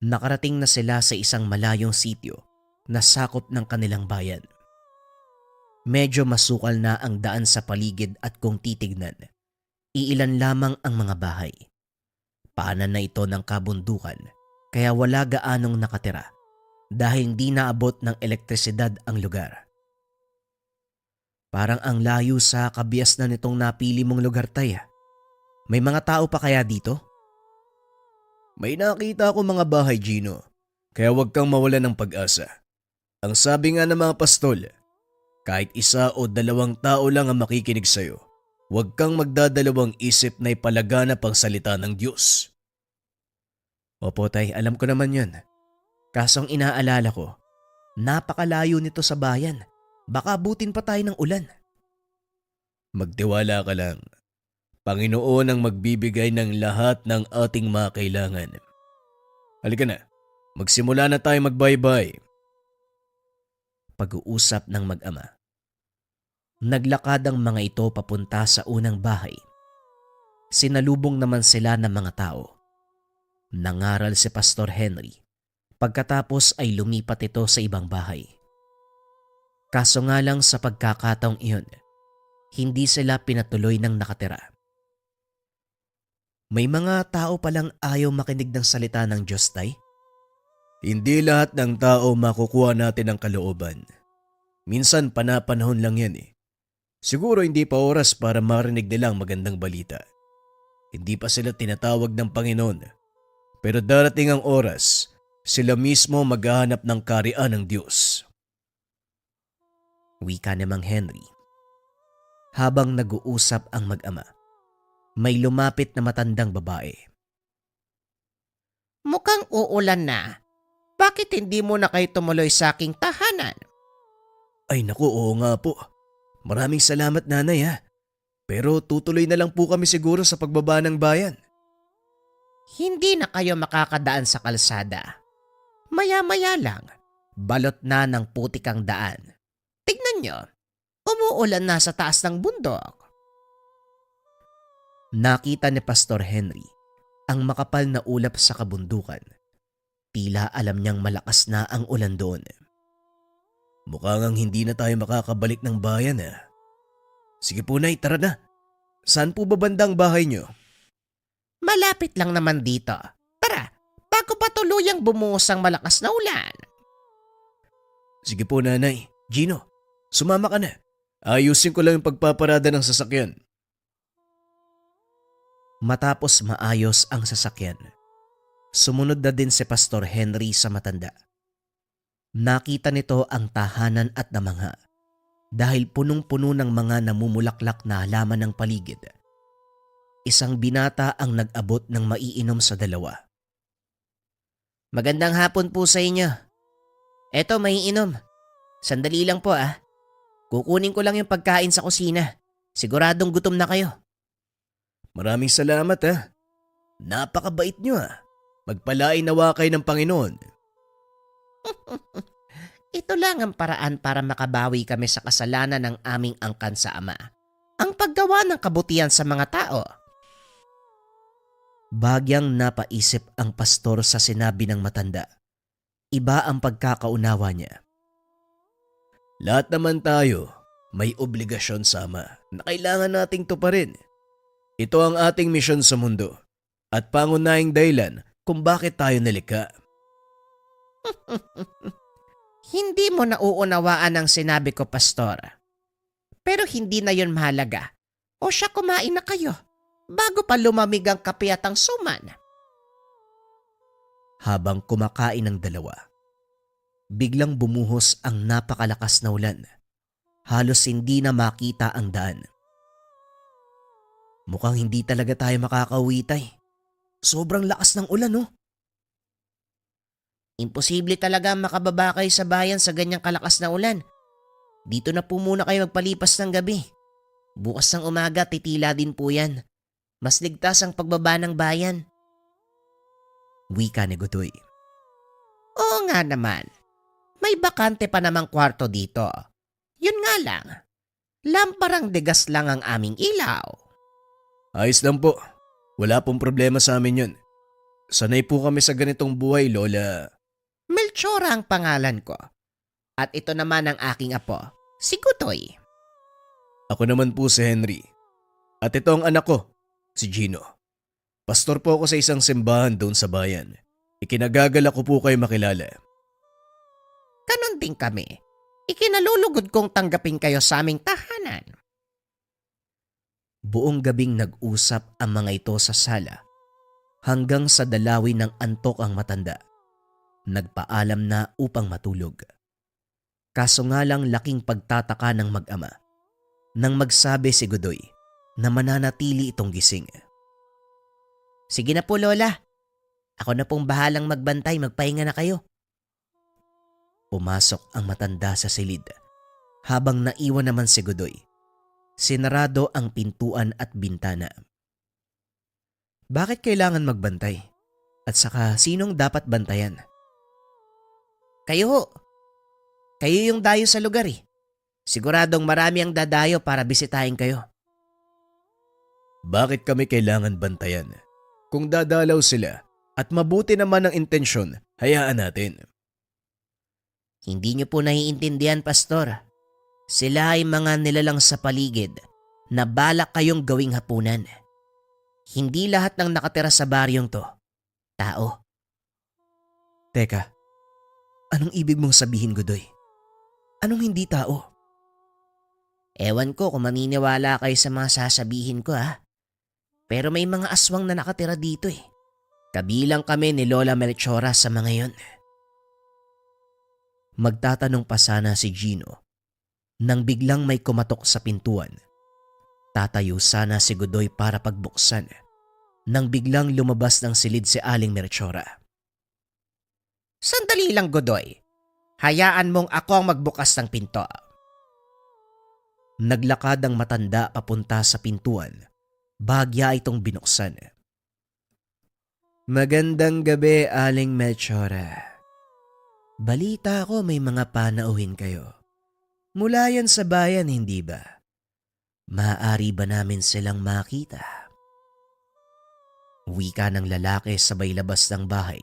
nakarating na sila sa isang malayong sityo na sakop ng kanilang bayan. Medyo masukal na ang daan sa paligid at kung titignan, iilan lamang ang mga bahay. Paanan na ito ng kabundukan kaya wala gaanong nakatira dahil hindi naabot ng elektrisidad ang lugar. Parang ang layo sa kabias na nitong napili mong lugar, tay. May mga tao pa kaya dito? May nakita ako mga bahay, Gino. Kaya huwag kang mawala ng pag-asa. Ang sabi nga ng mga pastol, kahit 1 o 2 tao lang ang makikinig sa'yo, huwag kang magdadalawang isip na ipalaganap ang salita ng Diyos. Opo, tay, alam ko naman yun. Kasong inaalala ko, napakalayo nito sa bayan. Baka abutin pa tayo ng ulan. Magtiwala ka lang. Panginoon ang magbibigay ng lahat ng ating mga kailangan. Halika na, magsimula na tayo magbaybay. Pag-uusap ng mag-ama. Naglakad ang mga ito papunta sa unang bahay. Sinalubong naman sila ng mga tao. Nangaral si Pastor Henry. Pagkatapos ay lumipat ito sa ibang bahay. Kaso nga lang sa pagkakataong iyon, hindi sila pinatuloy ng nakatira. May mga tao palang ayaw makinig ng salita ng Diyos, tay? Hindi lahat ng tao makukuha natin ang kalooban. Minsan panapanahon lang yan eh. Siguro hindi pa oras para marinig nilang magandang balita. Hindi pa sila tinatawag ng Panginoon. Pero darating ang oras, sila mismo maghahanap ng karian ng Diyos. Wika ni Mang Henry. Habang nag-uusap ang mag-ama, may lumapit na matandang babae. Mukhang uulan na. Bakit hindi mo na kayo tumuloy sa aking tahanan? Ay naku, oo nga po. Maraming salamat, nanay ha. Pero tutuloy na lang po kami siguro sa pagbaba ng bayan. Hindi na kayo makakadaan sa kalsada. Maya-maya lang, balot na ng putik ang daan. Tignan nyo, umuulan na sa taas ng bundok. Nakita ni Pastor Henry ang makapal na ulap sa kabundukan. Tila alam niyang malakas na ang ulan doon. Mukhang hindi na tayo makakabalik ng bayan ha. Sige po, nay, tara na. Saan po ba bandang bahay nyo? Malapit lang naman dito. Tara, bago pa tuluyang bumuhos ang malakas na ulan. Sige po, nanay. Gino, sumama ka na. Ayusin ko lang yung pagpaparada ng sasakyan. Matapos maayos ang sasakyan, sumunod na din si Pastor Henry sa matanda. Nakita nito ang tahanan at namangha dahil punong-puno ng mga namumulaklak na halaman ng paligid. Isang binata ang nag-abot ng maiinom sa dalawa. Magandang hapon po sa inyo. Eto, may inom. Sandali lang po ah. Kukunin ko lang yung pagkain sa kusina. Siguradong gutom na kayo. Maraming salamat ha. Napakabait nyo ha. Magpalain nawa kayo ng Panginoon. Ito lang ang paraan para makabawi kami sa kasalanan ng aming angkan sa Ama. Ang paggawa ng kabutihan sa mga tao. Bagyang napaisip ang pastor sa sinabi ng matanda. Iba ang pagkakaunawa niya. Lahat naman tayo may obligasyon sa Ama na kailangan nating tuparin. Ito ang ating misyon sa mundo at pangunahing dahilan kung bakit tayo nalikha. Hindi mo nauunawaan ang sinabi ko, Pastor. Pero hindi na yon mahalaga. O siya, kumain na kayo bago pa lumamig ang kape at ang suman. Habang kumakain ng dalawa, biglang bumuhos ang napakalakas na ulan. Halos hindi na makita ang daan. Mukhang hindi talaga tayo makakauwi, Tay. Sobrang lakas ng ulan, no? Imposible talaga makababa kayo sa bayan sa ganyang kalakas na ulan. Dito na po muna kayo magpalipas ng gabi. Bukas ng umaga titila din po yan. Mas ligtas ang pagbaba ng bayan. Wika ni Godoy. Oo nga naman. May bakante pa namang kwarto dito. Yun nga lang. Lamparang degas lang ang aming ilaw. Ayos lang po. Wala pong problema sa amin yun. Sanay po kami sa ganitong buhay, Lola. Melchora ang pangalan ko. At ito naman ang aking apo, si Gutoy. Ako naman po si Henry. At ito ang anak ko, si Gino. Pastor po ako sa isang simbahan doon sa bayan. Ikinagagala ko po kayo makilala. Ganon din kami. Ikinalulugod kong tanggapin kayo sa aming tahanan. Buong gabing nag-usap ang mga ito sa sala hanggang sa dalawin ng antok ang matanda. Nagpaalam na upang matulog. Kaso nga lang laking pagtataka ng mag-ama nang magsabi si Godoy na mananatili itong gising. Sige na po, Lola. Ako na pong bahalang magbantay, magpahinga na kayo. Pumasok ang matanda sa silid habang naiwan naman si Godoy. Sinarado ang pintuan at bintana. Bakit kailangan magbantay? At saka sinong dapat bantayan? Kayo ho. Kayo yung dayo sa lugar eh. Siguradong marami ang dadayo para bisitahin kayo. Bakit kami kailangan bantayan? Kung dadalaw sila at mabuti naman ang intensyon, hayaan natin. Hindi niyo po naiintindihan, Pastor. Sila ay mga nilalang sa paligid na balak kayong gawing hapunan. Hindi lahat ng nakatira sa baryong to, tao. Teka, anong ibig mong sabihin, Godoy? Anong hindi tao? Ewan ko kung maniniwala kayo sa mga sasabihin ko Pero may mga aswang na nakatira dito eh. Kabilang kami ni Lola Melchora sa mga yon. Magtatanong pa sana si Gino nang biglang may kumatok sa pintuan. Tatayo sana si Godoy para pagbuksan nang biglang lumabas ng silid si Aling Melchora. Sandali lang, Godoy. Hayaan mong ako ang magbukas ng pinto. Naglakad ang matanda papunta sa pintuan. Bahagya itong binuksan. Magandang gabi, Aling Melchora. Balita ko may mga panauhin kayo. Mula yan sa bayan, hindi ba? Maaari ba namin silang makita? Wika ng lalaki sabay labas ng bahay.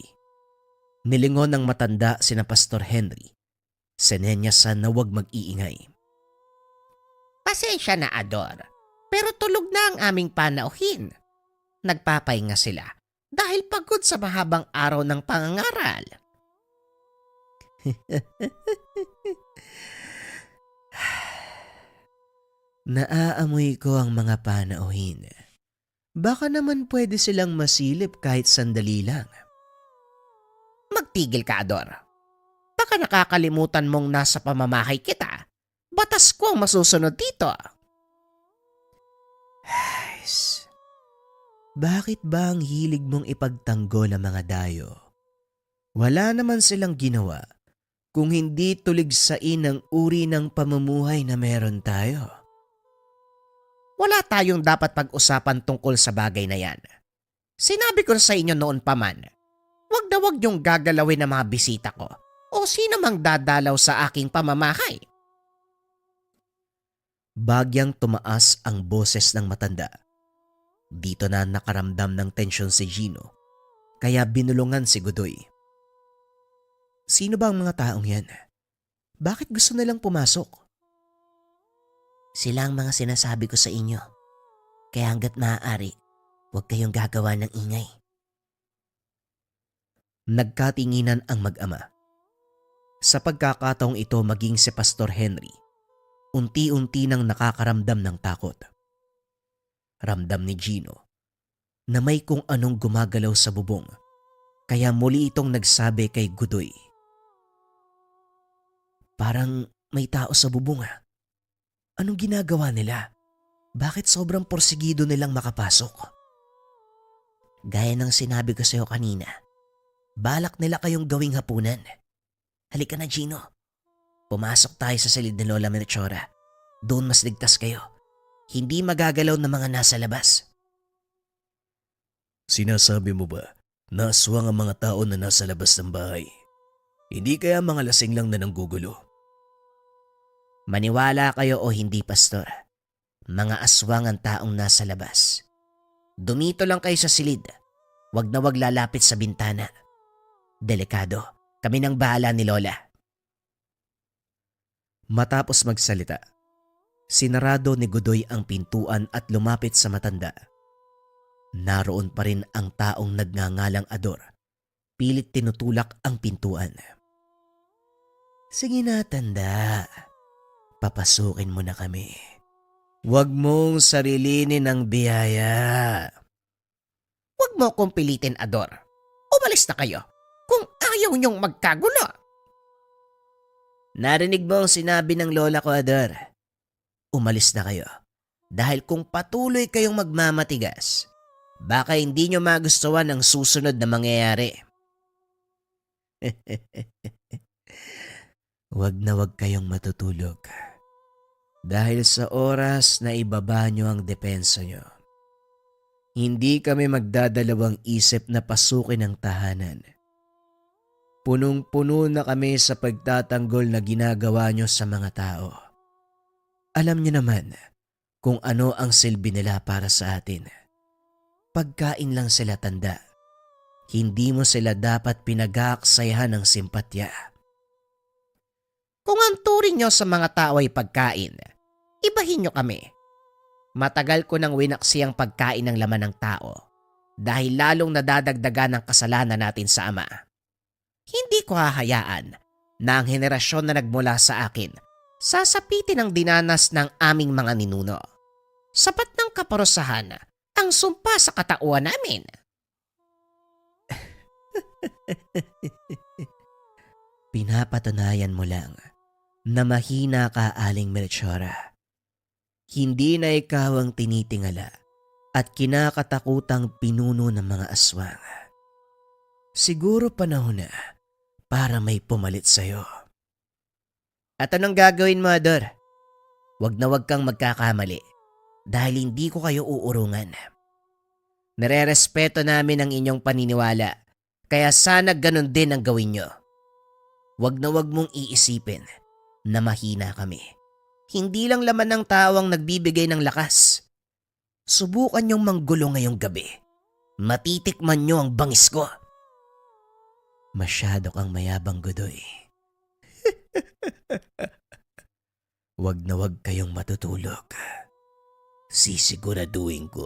Nilingon ng matanda sina Pastor Henry. Sinenyasan na huwag mag-iingay. Pasensya na, Ador. Pero tulog na ang aming panauhin. Nagpapahinga sila dahil pagod sa mahabang araw ng pangangaral. Naaamoy ko ang mga panauhin. Baka naman pwede silang masilip kahit sandali lang. Magtigil ka, Ador. Baka nakakalimutan mong nasa pamamahay kita. Batas ko ang masusunod dito. Guys, bakit ba ang hilig mong ipagtanggol ang mga dayo? Wala naman silang ginawa kung hindi tuligsain ang uri ng pamumuhay na meron tayo. Wala tayong dapat pag-usapan tungkol sa bagay na yan. Sinabi ko sa inyo noon pa man, wag na wag yung gagalawin ng mga bisita ko o sino mang dadalaw sa aking pamamahay. Bagyang tumaas ang boses ng matanda. Dito na nakaramdam ng tensyon si Gino, kaya binulungan si Godoy. Sino ba ang mga taong yan? Bakit gusto nilang pumasok? Sila ang mga sinasabi ko sa inyo. Kaya hanggat maaari, huwag kayong gagawa ng ingay. Nagkatinginan ang mag-ama. Sa pagkakataong ito maging si Pastor Henry, unti-unti nang nakakaramdam ng takot. Ramdam ni Gino na may kung anong gumagalaw sa bubong, kaya muli itong nagsabi kay Godoy. Parang may tao sa bubong ah. Anong ginagawa nila? Bakit sobrang porsigido nilang makapasok? Gaya ng sinabi ko sa iyo kanina, balak nila kayong gawing hapunan. Halika na, Gino. Pumasok tayo sa silid ni Lola Melchora. Doon mas ligtas kayo. Hindi magagalaw ng mga nasa labas. Sinasabi mo ba na aswang ang mga tao na nasa labas ng bahay? Hindi kaya mga lasing lang na nanggugulo? Maniwala kayo o hindi, Pastor. Mga aswang ang taong nasa labas. Dumito lang kayo sa silid. Wag na wag lalapit sa bintana. Delikado. Kami nang bahala ni Lola. Matapos magsalita, sinarado ni Godoy ang pintuan at lumapit sa matanda. Naroon pa rin ang taong nagngangalang Ador. Pilit tinutulak ang pintuan. Sige na, tanda. Papasukin mo na kami. Huwag mong sarilinin ang biyaya. Huwag mo akong pilitin, Ador. Umalis na kayo kung ayaw niyong magkagulo. Narinig mo ang sinabi ng lola ko, Ador. Umalis na kayo. Dahil kung patuloy kayong magmamatigas, baka hindi nyo magustuhan ang susunod na mangyayari. Huwag na huwag kayong matutulog. Dahil sa oras na ibaba nyo ang depensa nyo, hindi kami magdadalawang isip na pasukin ang tahanan. Punong-puno na kami sa pagtatanggol na ginagawa nyo sa mga tao. Alam nyo naman kung ano ang silbi nila para sa atin. Pagkain lang sila, tanda. Hindi mo sila dapat pinag-aaksayahan ng simpatya. Kung ang turing nyo sa mga tao ay pagkain, ibahin nyo kami. Matagal ko nang winaksi ang pagkain ng laman ng tao dahil lalong nadadagdagan ang kasalanan natin sa Ama. Hindi ko hahayaan na ang henerasyon na nagmula sa akin sasapitin ang dinanas ng aming mga ninuno. Sapat ng kaparusahan ang sumpa sa katauhan namin. Pinapatunayan mo lang na mahina ka, Aling Melchora. Hindi na ikaw ang tinitingala at kinakatakutang pinuno ng mga aswang. Siguro panahon na para may pumalit sa'yo. At anong gagawin mo, Ador? Wag na wag kang magkakamali dahil hindi ko kayo uurungan. Nare-respeto namin ang inyong paniniwala kaya sana ganun din ang gawin nyo. Wag na wag mong iisipin na mahina kami. Hindi lang laman ng tao ang nagbibigay ng lakas. Subukan niyong manggulo ngayong gabi. Matitikman niyo ang bangis ko. Masyado kang mayabang, Godoy. Wag na wag kayong matutulog. Sisiguraduhin ko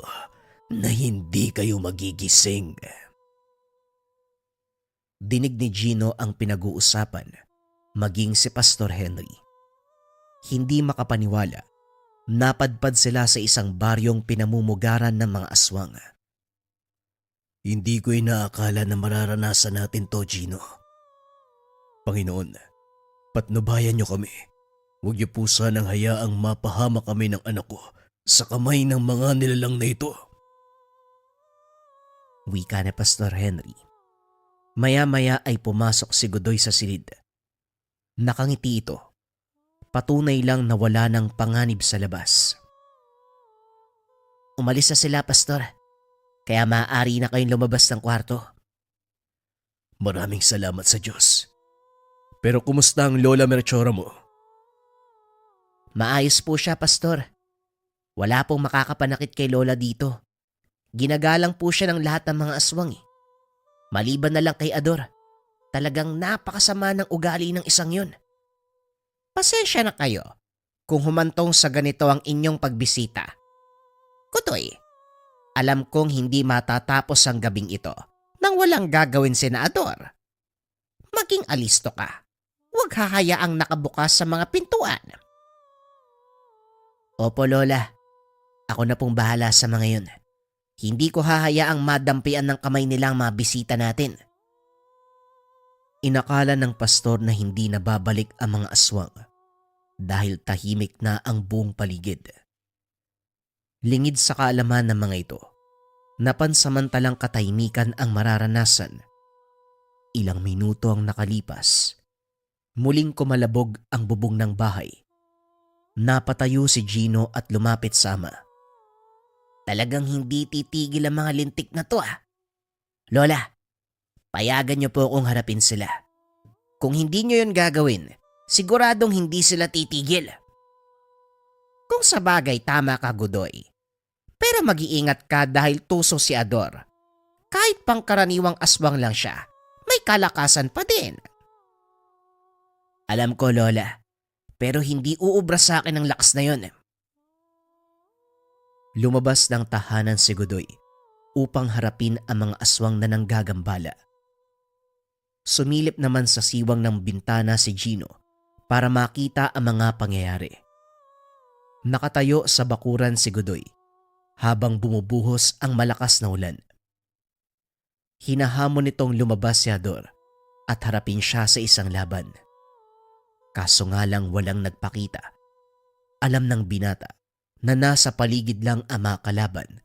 na hindi kayo magigising. Dinig ni Gino ang pinag-uusapan, maging si Pastor Henry. Hindi makapaniwala Napadpad sila sa isang baryong pinamumugaran ng mga aswang. Hindi ko inaakala na mararanasan natin to, Gino. Panginoon, patnubayan niyo kami. Huwag niyo po sanang hayaang mapahama kami ng anak ko sa kamay ng mga nilalang na ito. Wika ni Pastor Henry. Maya-maya ay pumasok si Godoy sa silid. Nakangiti ito. Patunay lang na wala ng panganib sa labas. Umalis na sila, Pastor. Kaya maaari na kayong lumabas ng kwarto. Maraming salamat sa Diyos. Pero kumusta ang Lola Melchora mo? Maayos po siya, Pastor. Wala pong makakapanakit kay Lola dito. Ginagalang po siya ng lahat ng mga aswang eh. Maliban na lang kay Ador. Talagang napakasama ng ugali ng isang yun. Pasensya na kayo kung humantong sa ganito ang inyong pagbisita. Godoy, alam kong hindi matatapos ang gabing ito nang walang gagawin si Ador. Maging alisto ka. Huwag hahayaang nakabukas sa mga pintuan. Opo, Lola. Ako na pong bahala sa mga yun. Hindi ko hahayaang madampian ng kamay nilang mga bisita natin. Inakala ng pastor na hindi na babalik ang mga aswang dahil tahimik na ang buong paligid. Lingid sa kaalaman ng mga ito, napansamantalang katahimikan ang mararanasan. Ilang minuto ang nakalipas. Muling kumalabog ang bubong ng bahay. Napatayo si Gino at lumapit sa ama. Talagang hindi titigil ang mga lintik na to ah. Lola, payagan niyo po akong harapin sila. Kung hindi niyo yun gagawin, siguradong hindi sila titigil. Kung sa bagay tama ka, Godoy. Pero mag-iingat ka dahil tuso si Ador. Kahit pangkaraniwang aswang lang siya, may kalakasan pa din. Alam ko, Lola, pero hindi uubra sa akin ang lakas na yon. Lumabas ng tahanan si Godoy upang harapin ang mga aswang na nanggagambala. Sumilip naman sa siwang ng bintana si Gino para makita ang mga pangyayari. Nakatayo sa bakuran si Godoy habang bumubuhos ang malakas na ulan. Hinahamon nitong lumabas si Ador at harapin siya sa isang laban. Kaso nga lang walang nagpakita. Alam ng binata na nasa paligid lang ang mga kalaban,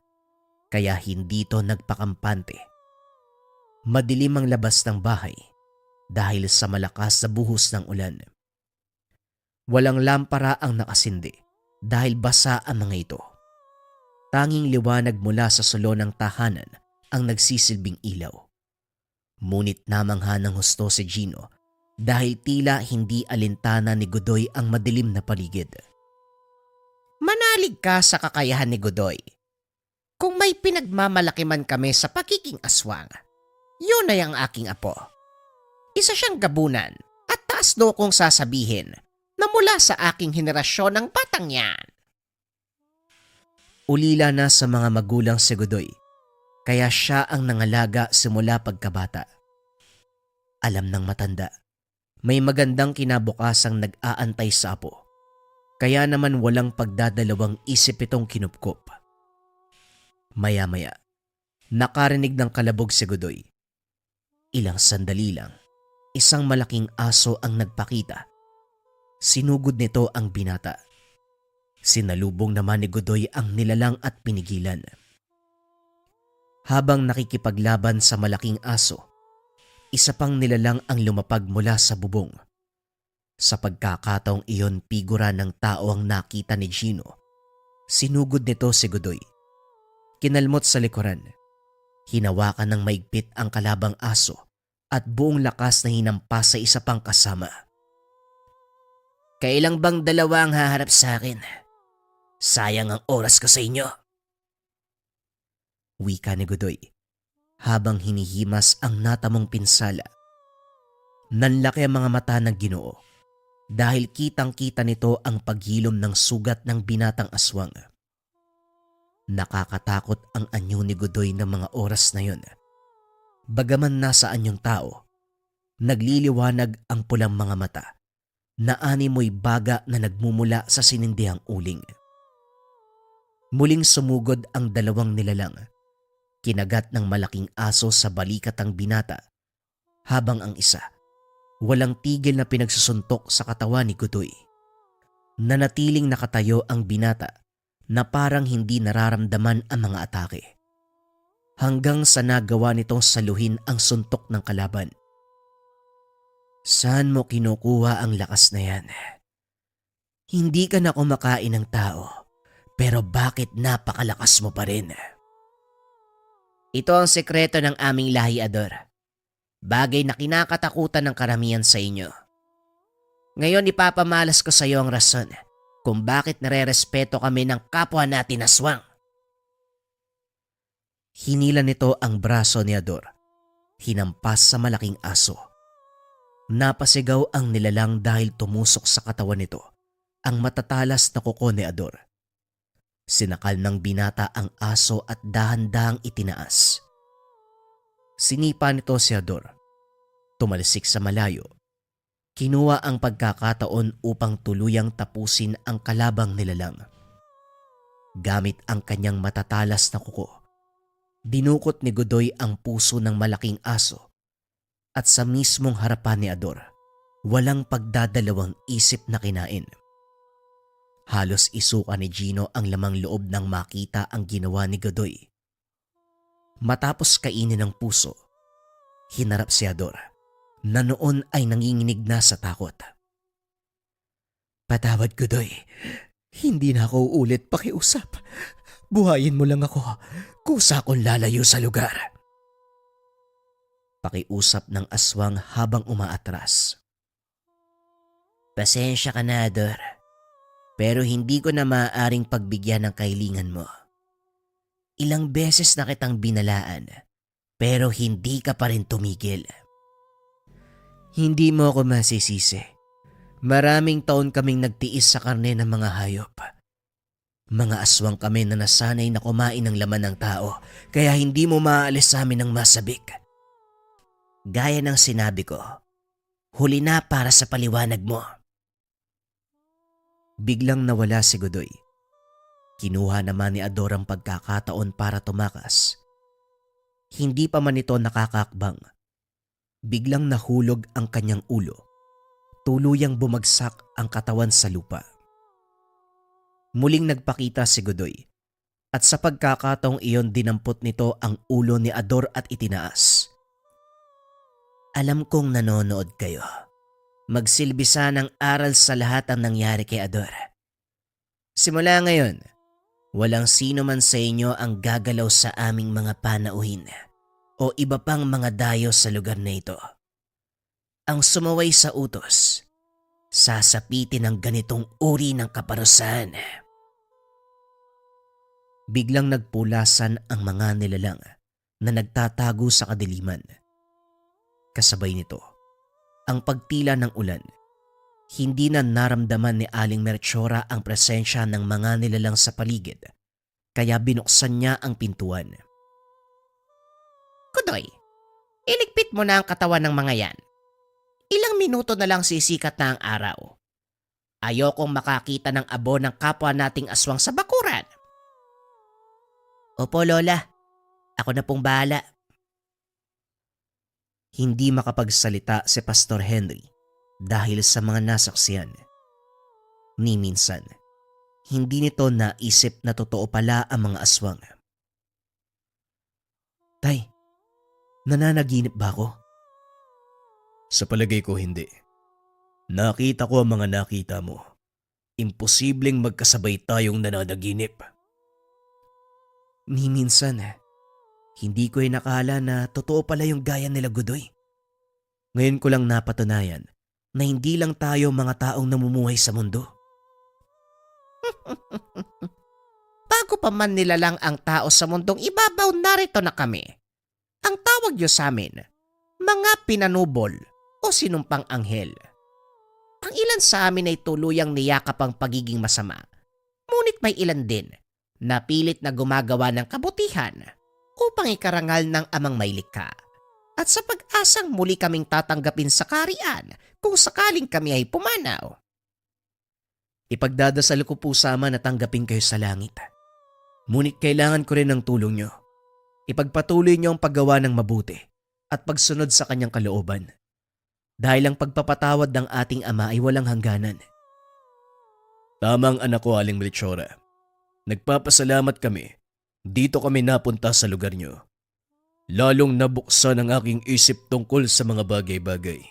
kaya hindi to nagpakampante. Madilim ang labas ng bahay dahil sa malakas na buhos ng ulan. Walang lampara ang nakasindi dahil basa ang mga ito. Tanging liwanag mula sa sulo ng tahanan ang nagsisilbing ilaw. Ngunit namangha ng husto si Gino dahil tila hindi alintana ni Godoy ang madilim na paligid. Manalig ka sa kakayahan ni Godoy. Kung may pinagmamalaki man kami sa pagiging aswang, yun ay ang aking apo. Isa siyang gabunan at taas do kong sasabihin na mula sa aking henerasyon ng batang yan. Ulila na sa mga magulang si Godoy, kaya siya ang nangalaga simula pagkabata. Alam ng matanda, may magandang kinabukasang nag-aantay sa apo, kaya naman walang pagdadalawang isip itong kinupkop. Maya-maya, nakarinig ng kalabog si Godoy. Ilang sandali lang, isang malaking aso ang nagpakita. Sinugod nito ang binata. Sinalubong naman ni Godoy ang nilalang at pinigilan. Habang nakikipaglaban sa malaking aso, isa pang nilalang ang lumapag mula sa bubong. Sa pagkakataong iyon, figura ng tao ang nakita ni Gino. Sinugod nito si Godoy. Kinalmot sa likuran. Hinawakan ng maigpit ang kalabang aso at buong lakas na hinampas sa isa pang kasama. Kailang bang dalawa ang haharap sa akin? Sayang ang oras ko sa inyo. Wika ni Godoy habang hinihimas ang natamong pinsala. Nanlaki ang mga mata ng Ginoo dahil kitang-kita nito ang paghilom ng sugat ng binatang aswang. Nakakatakot ang anyo ni Godoy ng mga oras na yun. Bagaman nasa anyong tao, nagliliwanag ang pulang mga mata na animoy baga na nagmumula sa sinindihang uling. Muling sumugod ang dalawang nilalang. Kinagat ng malaking aso sa balikat ang binata, habang ang isa, walang tigil na pinagsusuntok sa katawan ni Godoy. Nanatiling nakatayo ang binata na parang hindi nararamdaman ang mga atake. Hanggang sa nagawa nitong saluhin ang suntok ng kalaban. Saan mo kinukuha ang lakas na yan? Hindi ka na kumakain ng tao, pero bakit napakalakas mo pa rin? Ito ang sekreto ng aming lahi, Ador. Bagay na kinakatakutan ng karamihan sa inyo. Ngayon ipapamalas ko sa iyo ang rason kung bakit nare-respeto kami ng kapwa natin aswang. Hinila nito ang braso ni Ador. Hinampas sa malaking aso. Napasigaw ang nilalang dahil tumusok sa katawan nito ang matatalas na kuko ni Ador. Sinakal ng binata ang aso at dahan-dahang itinaas. Sinipa nito si Ador. Tumalsik sa malayo. Kinuha ang pagkakataon upang tuluyang tapusin ang kalabang nilalang. Gamit ang kanyang matatalas na kuko, dinukot ni Godoy ang puso ng malaking aso at sa mismong harapan ni Ador, walang pagdadalawang isip na kinain. Halos isuka ni Gino ang lamang loob nang makita ang ginawa ni Godoy. Matapos kainin ng puso, hinarap si Ador na noon ay nanginginig na sa takot. Patawad, Godoy. Hindi na ako ulit pakiusap. Buhayin mo lang ako. Kusa akong lalayo sa lugar. Pakiusap ng aswang habang umaatras. Pasensya ka na, Ador. Pero hindi ko na maaaring pagbigyan ng kahilingan mo. Ilang beses na kitang binalaan, pero hindi ka pa rin tumigil. Hindi mo ako masisisi. Maraming taon kaming nagtiis sa karne ng mga hayop. Mga aswang kami na nasanay na kumain ng laman ng tao, kaya hindi mo maaalis sa amin ng masabik. Gaya ng sinabi ko, huli na para sa paliwanag mo. Biglang nawala si Godoy. Kinuha naman ni Ador ang pagkakataon para tumakas. Hindi pa man ito nakakakbang. Biglang nahulog ang kanyang ulo. Tuluyang bumagsak ang katawan sa lupa. Muling nagpakita si Godoy at sa pagkakataong iyon dinampot nito ang ulo ni Ador at itinaas. Alam kong nanonood kayo. Magsilbisa ng aral sa lahat ang nangyari kay Ador. Simula ngayon, walang sino man sa inyo ang gagalaw sa aming mga panauhin o iba pang mga dayo sa lugar na ito. Ang sumaway sa utos, sasapitin ng ganitong uri ng kaparusahan. Biglang nagpulasan ang mga nilalang na nagtatago sa kadiliman. Kasabay nito, ang pagtila ng ulan. Hindi na naramdaman ni Aling Melchora ang presensya ng mga nilalang sa paligid, kaya binuksan niya ang pintuan. Godoy, iligpit mo na ang katawan ng mga yan. Ilang minuto na lang sisikat na ang araw. Ayokong makakita ng abo ng kapwa nating aswang sa bakuran. Opo, Lola. Ako na pong bahala. Hindi makapagsalita si Pastor Henry dahil sa mga nasaksiyan. Ni minsan, hindi nito naisip na totoo pala ang mga aswang. Tay, nananaginip ba ako? Sa palagay ko hindi. Nakita ko ang mga nakita mo. Imposibleng magkasabay tayong nananaginip. Ni minsan, hindi ko nakala na totoo pala yung gaya nila Godoy. Ngayon ko lang napatunayan na hindi lang tayo mga taong namumuhay sa mundo. Bago pa man nilalang ang tao sa mundong ibabaw, narito na kami. Ang tawag niyo sa amin, mga pinanubol o sinumpang anghel. Ang ilan sa amin ay tuluyang niyakap ang pagiging masama. Ngunit may ilan din na pilit na gumagawa ng kabutihan upang ikarangal ng amang may likha. At sa pag-asang muli kaming tatanggapin sa kaharian kung sakaling kami ay pumanaw. Ipagdadasal ko po sama na tanggapin kayo sa langit. Ngunit kailangan ko rin ng tulong nyo. Ipagpatuloy nyo ang paggawa ng mabuti at pagsunod sa kanyang kalooban. Dahil ang pagpapatawad ng ating Ama ay walang hangganan. Tamang anak ko, Aling Melchora. Nagpapasalamat kami. Dito kami napunta sa lugar nyo. Lalong nabuksan ang aking isip tungkol sa mga bagay-bagay.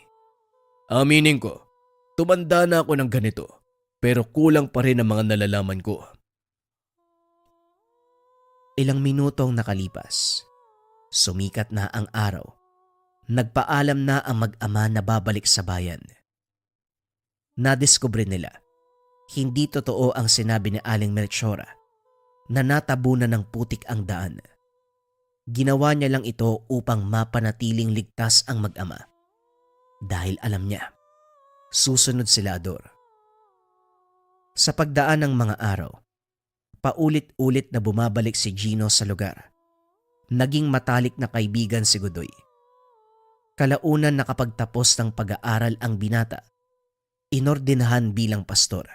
Aminin ko, tumanda na ako ng ganito, pero kulang pa rin ang mga nalalaman ko. Ilang minutong nakalipas. Sumikat na ang araw. Nagpaalam na ang mag-ama na babalik sa bayan. Nadiskubre nila, hindi totoo ang sinabi ni Aling Melchora na natabunan ng putik ang daan. Ginawa niya lang ito upang mapanatiling ligtas ang mag-ama. Dahil alam niya, susunod sila Ador. Sa pagdaan ng mga araw, paulit-ulit na bumabalik si Gino sa lugar. Naging matalik na kaibigan si Godoy. Kalaunan nakapagtapos ng pag-aaral ang binata, inordinahan bilang pastor.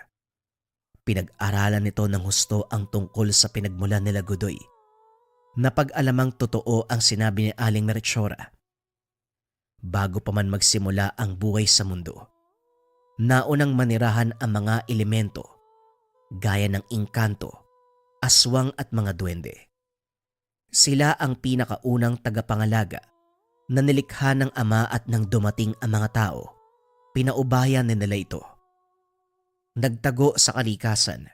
Pinag-aralan nito ng husto ang tungkol sa pinagmulan nila Godoy. Napag-alamang totoo ang sinabi ni Aling Melchora. Bago pa man magsimula ang buhay sa mundo, naunang manirahan ang mga elemento gaya ng engkanto, aswang at mga duwende. Sila ang pinakaunang tagapangalaga na nilikha ng Ama at nang dumating ang mga tao, pinaubayan nila ito. Nagtago sa kalikasan,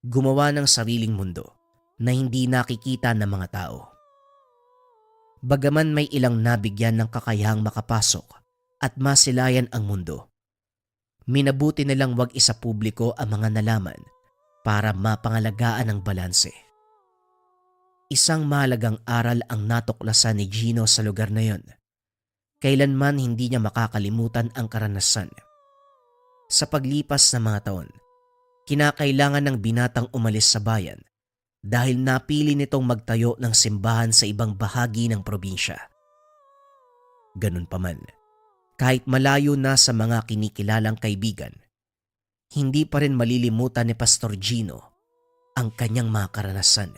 gumawa ng sariling mundo na hindi nakikita ng mga tao. Bagaman may ilang nabigyan ng kakayahang makapasok at masilayan ang mundo, minabuti nilang wag isa publiko ang mga nalaman para mapangalagaan ang balanse. Isang mahalagang aral ang natuklasan ni Gino sa lugar na yon. Kailanman hindi niya makakalimutan ang karanasan. Sa paglipas ng mga taon, kinakailangan ng binatang umalis sa bayan dahil napili nitong magtayo ng simbahan sa ibang bahagi ng probinsya. Ganun pa man, kahit malayo na sa mga kinikilalang kaibigan, hindi pa rin malilimutan ni Pastor Gino ang kanyang mga karanasan.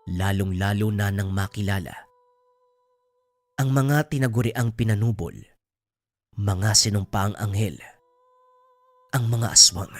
Lalong-lalo na nang makilala ang mga tinaguriang pinanubol, mga sinumpaang anghel, ang mga aswang.